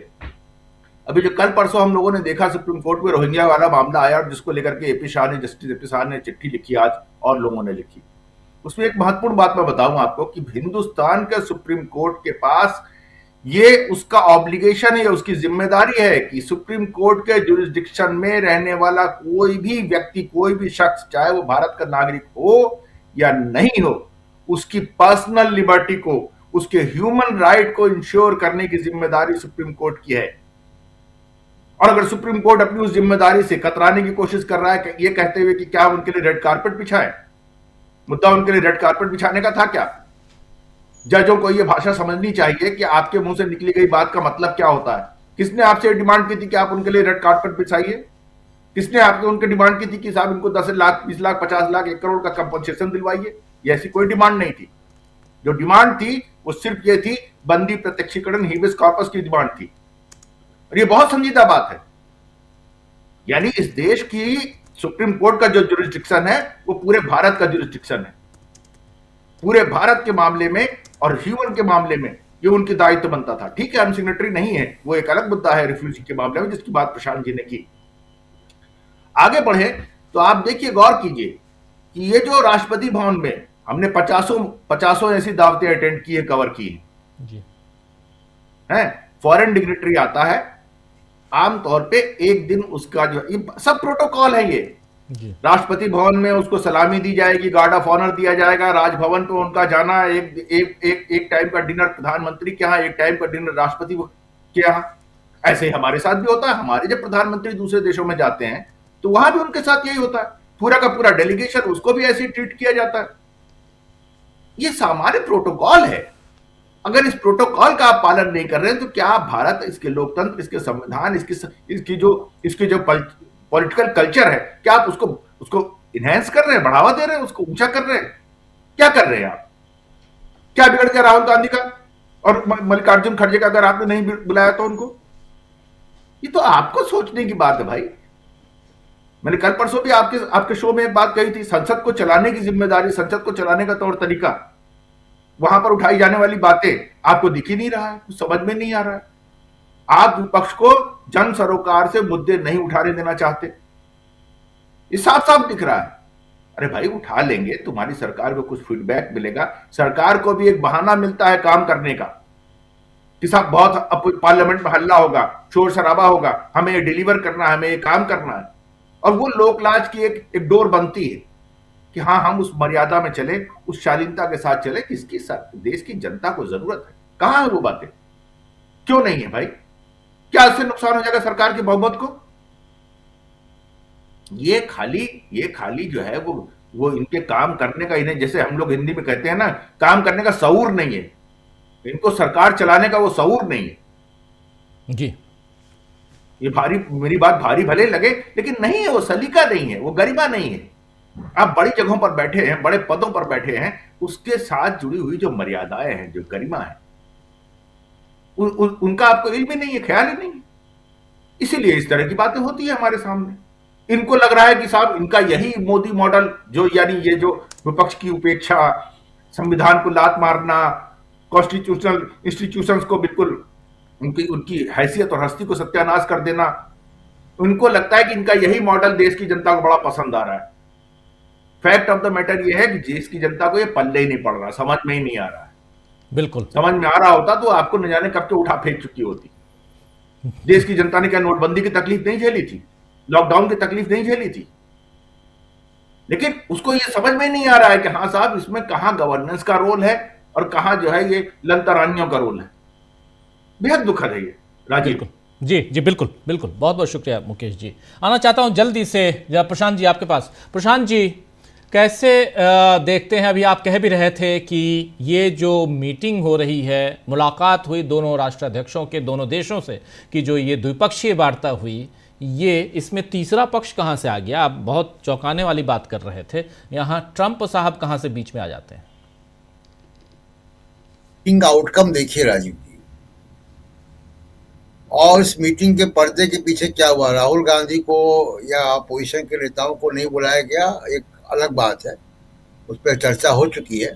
Speaker 7: अभी जो कल परसों हम लोगों ने देखा सुप्रीम कोर्ट में रोहिंग्या वाला मामला आया, और जिसको लेकर के जस्टिस एपी शाह ने चिट्ठी लिखी आज और लोगों ने लिखी, उसमें एक महत्वपूर्ण बात मैं बताऊं आपको कि हिंदुस्तान के सुप्रीम कोर्ट के पास ये उसका ऑब्लिगेशन है, उसकी जिम्मेदारी है कि सुप्रीम कोर्ट के जुरिस्डिक्शन में रहने वाला कोई भी व्यक्ति, कोई भी शख्स, चाहे वो भारत का नागरिक हो या नहीं हो, उसकी पर्सनल लिबर्टी को, उसके ह्यूमन राइट को इंश्योर करने की जिम्मेदारी सुप्रीम कोर्ट की है। और अगर सुप्रीम कोर्ट अपनी उस जिम्मेदारी से कतराने की कोशिश कर रहा है, ये कहते हुए कि क्या उनके लिए रेड कारपेट बिछाए, मुद्दा उनके लिए रेड कारपेट बिछाने का था क्या? जजों को यह भाषा समझनी चाहिए कि आपके मुंह से निकली गई बात का मतलब क्या होता है। किसने आपसे डिमांड की थी कि आप उनके लिए रेड कार्पेट बिछाइए? किसने आपके उनके डिमांड की थी कि साहब इनको 10 लाख, 20 लाख, 50 लाख, 1 करोड़ का कंपनसेशन दिलवाइए? ये ऐसी कोई डिमांड नहीं थी। जो डिमांड थी वो सिर्फ ये थी, बंदी प्रत्यक्षीकरण, हिबियस कॉर्पस की डिमांड थी। और ये बहुत संजीदा बात है। यानी इस देश की सुप्रीम कोर्ट का जो जुरिस्डिक्शन है वो पूरे भारत का जुरिस्डिक्शन है। पूरे भारत के मामले में और ह्यूमन के मामले में ये उनकी दायित्व बनता था। ठीक है, हम सिग्नेटरी नहीं है, वो एक अलग मुद्दा है रिफ्यूजी के मामले में, जिसकी बात प्रशांत जी ने की। आगे बढ़े तो आप देखिए, गौर कीजिए कि ये जो राष्ट्रपति भवन में हमने 50 ऐसी दावतें अटेंड की है, कवर की है। फॉरेन डिग्निटरी आता है, आमतौर पे एक दिन उसका जो, ये सब प्रोटोकॉल है, ये राष्ट्रपति भवन में उसको सलामी दी जाएगी, गार्ड ऑफ ऑनर दिया जाएगा, राजभवन पे उनका जाना, एक टाइम का डिनर प्रधानमंत्री के यहाँ, एक टाइम का डिनर राष्ट्रपति के यहाँ। ऐसे ही हमारे साथ भी होता है। हमारे जब प्रधानमंत्री दूसरे देशों में जाते हैं तो वहां भी उनके साथ यही होता है। पूरा का पूरा डेलीगेशन, उसको भी ऐसे ही ट्रीट किया जाता है। ये सामान्य प्रोटोकॉल है। अगर इस प्रोटोकॉल का आप पालन नहीं कर रहे हैं तो क्या भारत, इसके लोकतंत्र, इसके संविधान, इसकी जो पॉलिटिकल कल्चर है, क्या आप उसको इनहेंस कर रहे हैं, बढ़ावा दे रहे हैं, उसको ऊंचा कर रहे हैं? क्या कर रहे हैं आप? क्या बिगड़ गया राहुल गांधी का और मल्लिकार्जुन खड़गे का अगर आपने नहीं बुलाया तो उनको? ये तो आपको सोचने की बात है भाई। मैंने कल परसों भी आपके शो में एक बात कही थी, संसद को चलाने की जिम्मेदारी, संसद को चलाने का तौर तरीका, वहां पर उठाई जाने वाली बातें आपको दिख ही नहीं रहा है, कुछ समझ में नहीं आ रहा है। आप विपक्ष को जन सरोकार से मुद्दे नहीं उठाने देना चाहते, ये साफ साफ दिख रहा है। अरे भाई उठा लेंगे, तुम्हारी सरकार को कुछ फीडबैक मिलेगा, सरकार को भी एक बहाना मिलता है काम करने का कि साहब बहुत पार्लियामेंट में हल्ला होगा, शोर शराबा होगा, हमें ये डिलीवर करना है, हमें ये काम करना है, और वो लोकलाज की एक डोर बनती है कि हाँ हम उस मर्यादा में चले, उस शालीनता के साथ चले किसकी देश की जनता को जरूरत है। कहां है वो बातें? क्यों नहीं है भाई? क्या इससे नुकसान हो जाएगा सरकार की बहुमत को? ये खाली जो है वो इनके काम करने का, इन्हें जैसे हम लोग हिंदी में कहते हैं ना, काम करने का शऊर नहीं है, इनको सरकार चलाने का वो शऊर नहीं है
Speaker 1: जी।
Speaker 7: ये मेरी बात भारी भले लगे, लेकिन नहीं है, वो सलीका नहीं है, वो गरिमा नहीं है। आप बड़ी जगहों पर बैठे हैं, बड़े पदों पर बैठे हैं, उसके साथ जुड़ी हुई जो मर्यादाएं हैं, जो गरिमा है, उनका आपको इल्म ही नहीं है, ख्याल ही नहीं है। इसीलिए इस तरह की बातें होती है हमारे सामने। इनको लग रहा है कि साहब इनका यही मोदी मॉडल, जो यानी ये जो विपक्ष की उपेक्षा, संविधान को लात मारना, कॉन्स्टिट्यूशनल इंस्टीट्यूशंस को बिल्कुल उनकी हैसियत और हस्ती को सत्यानाश कर देना, उनको लगता है कि इनका यही मॉडल देश की जनता को बड़ा पसंद आ रहा है। फैक्ट ऑफ द मैटर यह है कि देश की जनता को यह पल्ले ही नहीं पड़ रहा, समझ में ही नहीं आ रहा है।
Speaker 1: बिल्कुल
Speaker 7: समझ में आ रहा होता तो आपको न जाने कब के उठा फेंक चुकी होती। देश की जनता ने क्या नोटबंदी की तकलीफ नहीं झेली थी, लॉकडाउन की तकलीफ नहीं झेली थी, लेकिन उसको यह समझ में नहीं आ रहा है कि हाँ साहब इसमें कहां गवर्नेंस का रोल है और कहां जो है ये लंतरानियों का रोल है। बेहद दुखद है ये राजीव।
Speaker 1: जी जी बिल्कुल बिल्कुल, बहुत बहुत शुक्रिया मुकेश जी। आना चाहता हूं जल्दी से प्रशांत जी आपके पास। प्रशांत जी कैसे देखते हैं, अभी आप कह भी रहे थे कि ये जो मीटिंग हो रही है, मुलाकात हुई दोनों राष्ट्राध्यक्षों के, दोनों देशों से, कि जो ये द्विपक्षीय वार्ता हुई, ये इसमें तीसरा पक्ष कहां से आ गया? आप बहुत चौंकाने वाली बात कर रहे थे, यहां ट्रंप साहब कहां से बीच में आ जाते हैं?
Speaker 8: मीटिंग का आउटकम देखिए राजीव जी, और इस मीटिंग के पर्दे के पीछे क्या हुआ। राहुल गांधी को या अपोजिशन के नेताओं को नहीं बुलाया गया, एक अलग बात है, उस पर चर्चा हो चुकी है।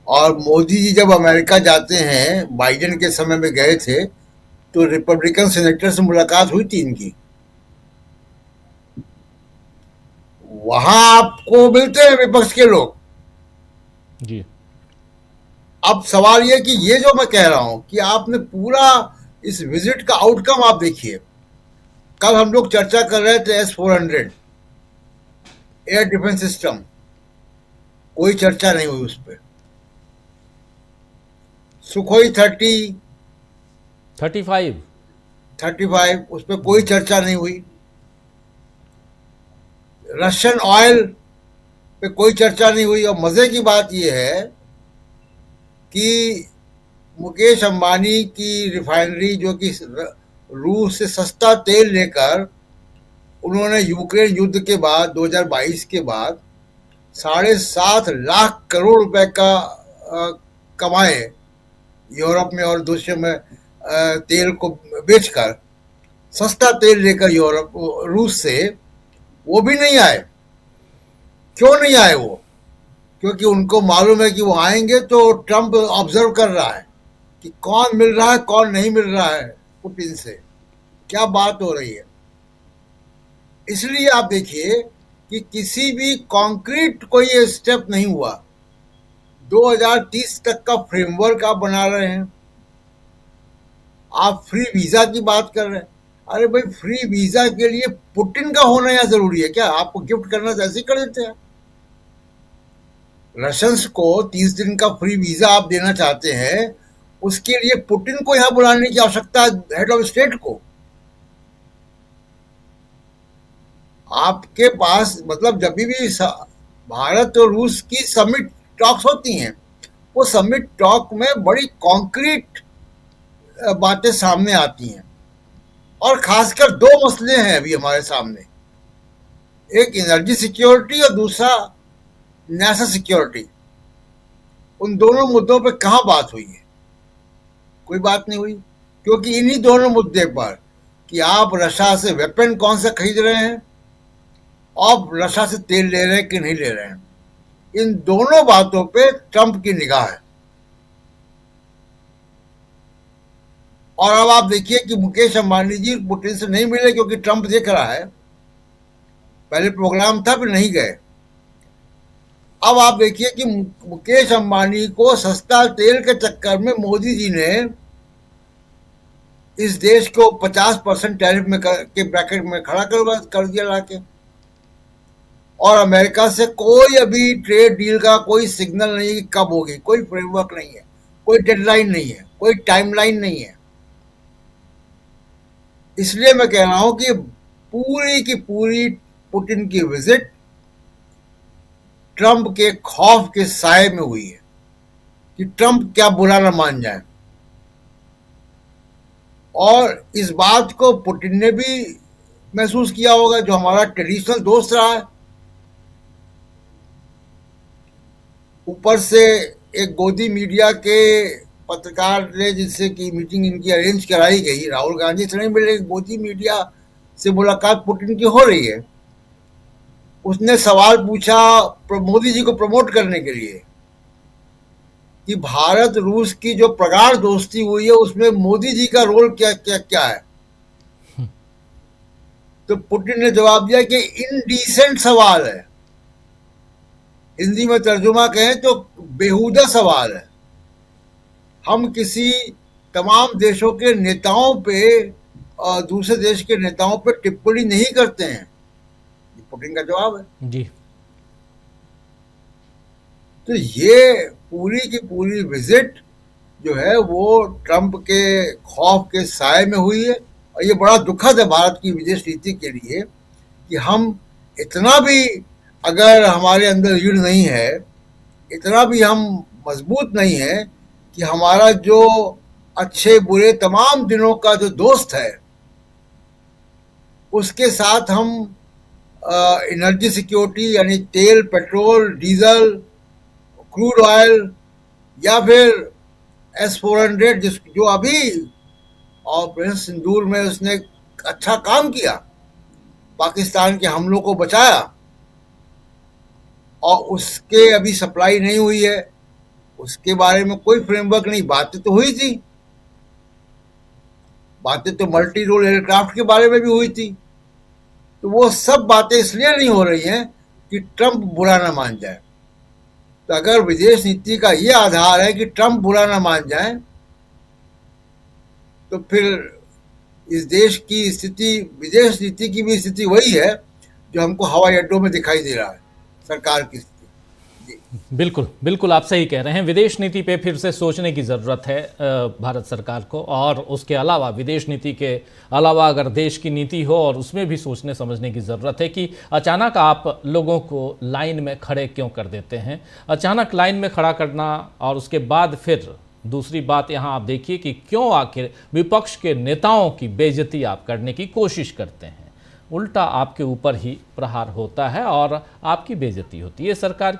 Speaker 8: और मोदी जी जब अमेरिका जाते हैं, बाइडेन के समय में गए थे, तो रिपब्लिकन सेनेटर से मुलाकात हुई थी इनकी, वहां आपको मिलते हैं विपक्ष के लोग।
Speaker 1: जी
Speaker 8: अब सवाल यह कि ये जो मैं कह रहा हूं कि आपने पूरा इस विजिट का आउटकम आप देखिए। कल हम लोग चर्चा कर रहे थे S-400 एयर डिफेंस सिस्टम, कोई चर्चा नहीं हुई उस पर। सुखोई 35 उस पर कोई चर्चा नहीं हुई। रशियन ऑयल पे कोई चर्चा नहीं हुई। और मजे की बात यह है कि मुकेश अंबानी की रिफाइनरी, जो कि रूस से सस्ता तेल लेकर उन्होंने यूक्रेन युद्ध के बाद 2022 के बाद 7.5 लाख करोड़ रुपए का कमाए यूरोप में और दूसरे में तेल को बेचकर, सस्ता तेल लेकर रूस से, वो भी नहीं आए। क्यों नहीं आए वो? क्योंकि उनको मालूम है कि वो आएंगे तो ट्रंप ऑब्जर्व कर रहा है कि कौन मिल रहा है कौन नहीं मिल रहा है पुतिन से, क्या बात हो रही है। इसलिए आप देखिए कि किसी भी कॉन्क्रीट कोई स्टेप नहीं हुआ। 2030 तक का फ्रेमवर्क आप बना रहे हैं, आप फ्री वीजा की बात कर रहे हैं। अरे भाई, फ्री वीजा के लिए पुतिन का होना यहाँ जरूरी है क्या? आपको गिफ्ट करना तो ऐसे ही कर देते हैं। रशियंस को 30 दिन का फ्री वीजा आप देना चाहते हैं, उसके लिए पुतिन को यहां बुलाने की आवश्यकता है, हेड ऑफ स्टेट को। आपके पास मतलब जब भी भारत और रूस की समिट टॉक्स होती हैं, वो समिट टॉक में बड़ी कॉन्क्रीट बातें सामने आती हैं। और खासकर दो मसले हैं अभी हमारे सामने, एक एनर्जी सिक्योरिटी और दूसरा नेशनल सिक्योरिटी। उन दोनों मुद्दों पे कहाँ बात हुई है? कोई बात नहीं हुई, क्योंकि इन्हीं दोनों मुद्दे पर कि आप रशिया से वेपन कौन सा खरीद रहे हैं और रशिया से तेल ले रहे हैं कि नहीं ले रहे हैं, इन दोनों बातों पे ट्रंप की निगाह है। और अब आप देखिए कि मुकेश अंबानी जी पुतिन से नहीं मिले क्योंकि ट्रंप देख रहा है। पहले प्रोग्राम था फिर नहीं गए। अब आप देखिए कि मुकेश अंबानी को सस्ता तेल के चक्कर में मोदी जी ने इस देश को 50% टैरिफ में के ब्रैकेट में खड़ा कर दिया लाके। और अमेरिका से कोई अभी ट्रेड डील का कोई सिग्नल नहीं है कि कब होगी, कोई फ्रेमवर्क नहीं है, कोई डेडलाइन नहीं है, कोई टाइमलाइन नहीं है। इसलिए मैं कह रहा हूं कि पूरी की पूरी पुतिन की विजिट ट्रंप के खौफ के साए में हुई है कि ट्रंप क्या बुरा न मान जाए। और इस बात को पुतिन ने भी महसूस किया होगा, जो हमारा ट्रेडिशनल दोस्त रहा है। ऊपर से एक गोदी मीडिया के पत्रकार ने जिससे कि मीटिंग इनकी अरेंज कराई गई, राहुल गांधी से नहीं मिले, गोदी मीडिया से मुलाकात पुतिन की हो रही है। उसने सवाल पूछा मोदी जी को प्रमोट करने के लिए कि भारत रूस की जो प्रगाढ़ दोस्ती हुई है उसमें मोदी जी का रोल क्या क्या क्या है। तो पुतिन ने जवाब दिया कि इनडिसेंट सवाल है, हिंदी में तर्जुमा कहें तो बेहुदा सवाल है। हम किसी तमाम देशों के नेताओं पे और दूसरे देश के नेताओं पे टिप्पणी नहीं करते हैं, पुतिन का जवाब है
Speaker 1: जी।
Speaker 8: तो ये पूरी की पूरी विजिट जो है वो ट्रंप के खौफ के साए में हुई है। और ये बड़ा दुखद है भारत की विदेश नीति के लिए कि हम इतना भी अगर हमारे अंदर रीढ़ नहीं है, इतना भी हम मजबूत नहीं है कि हमारा जो अच्छे बुरे तमाम दिनों का जो दोस्त है उसके साथ हम एनर्जी सिक्योरिटी यानी तेल, पेट्रोल, डीजल, क्रूड ऑयल या फिर S-400 जो अभी ऑपरेशन सिंदूर में उसने अच्छा काम किया, पाकिस्तान के हमलों को बचाया, और उसके अभी सप्लाई नहीं हुई है, उसके बारे में कोई फ्रेमवर्क नहीं। बातें तो हुई थी, बातें तो मल्टी रोल एयरक्राफ्ट के बारे में भी हुई थी। तो वो सब बातें इसलिए नहीं हो रही हैं कि ट्रंप बुरा ना मान जाए। तो अगर विदेश नीति का ये आधार है कि ट्रंप बुरा ना मान जाए, तो फिर इस देश की स्थिति, विदेश नीति की भी स्थिति वही है जो हमको हवाई अड्डों में दिखाई दे रहा है, सरकार की स्थिति।
Speaker 1: बिल्कुल बिल्कुल, आप सही कह रहे हैं। विदेश नीति पे फिर से सोचने की ज़रूरत है भारत सरकार को। और उसके अलावा, विदेश नीति के अलावा अगर देश की नीति हो और उसमें भी सोचने समझने की ज़रूरत है कि अचानक आप लोगों को लाइन में खड़े क्यों कर देते हैं। अचानक लाइन में खड़ा करना, और उसके बाद फिर दूसरी बात यहाँ आप देखिए कि क्यों आखिर विपक्ष के नेताओं की बेइज्जती आप करने की कोशिश करते हैं। उल्टा आपके ऊपर ही प्रहार होता है और आपकी बेइज्जती होती है। सरकार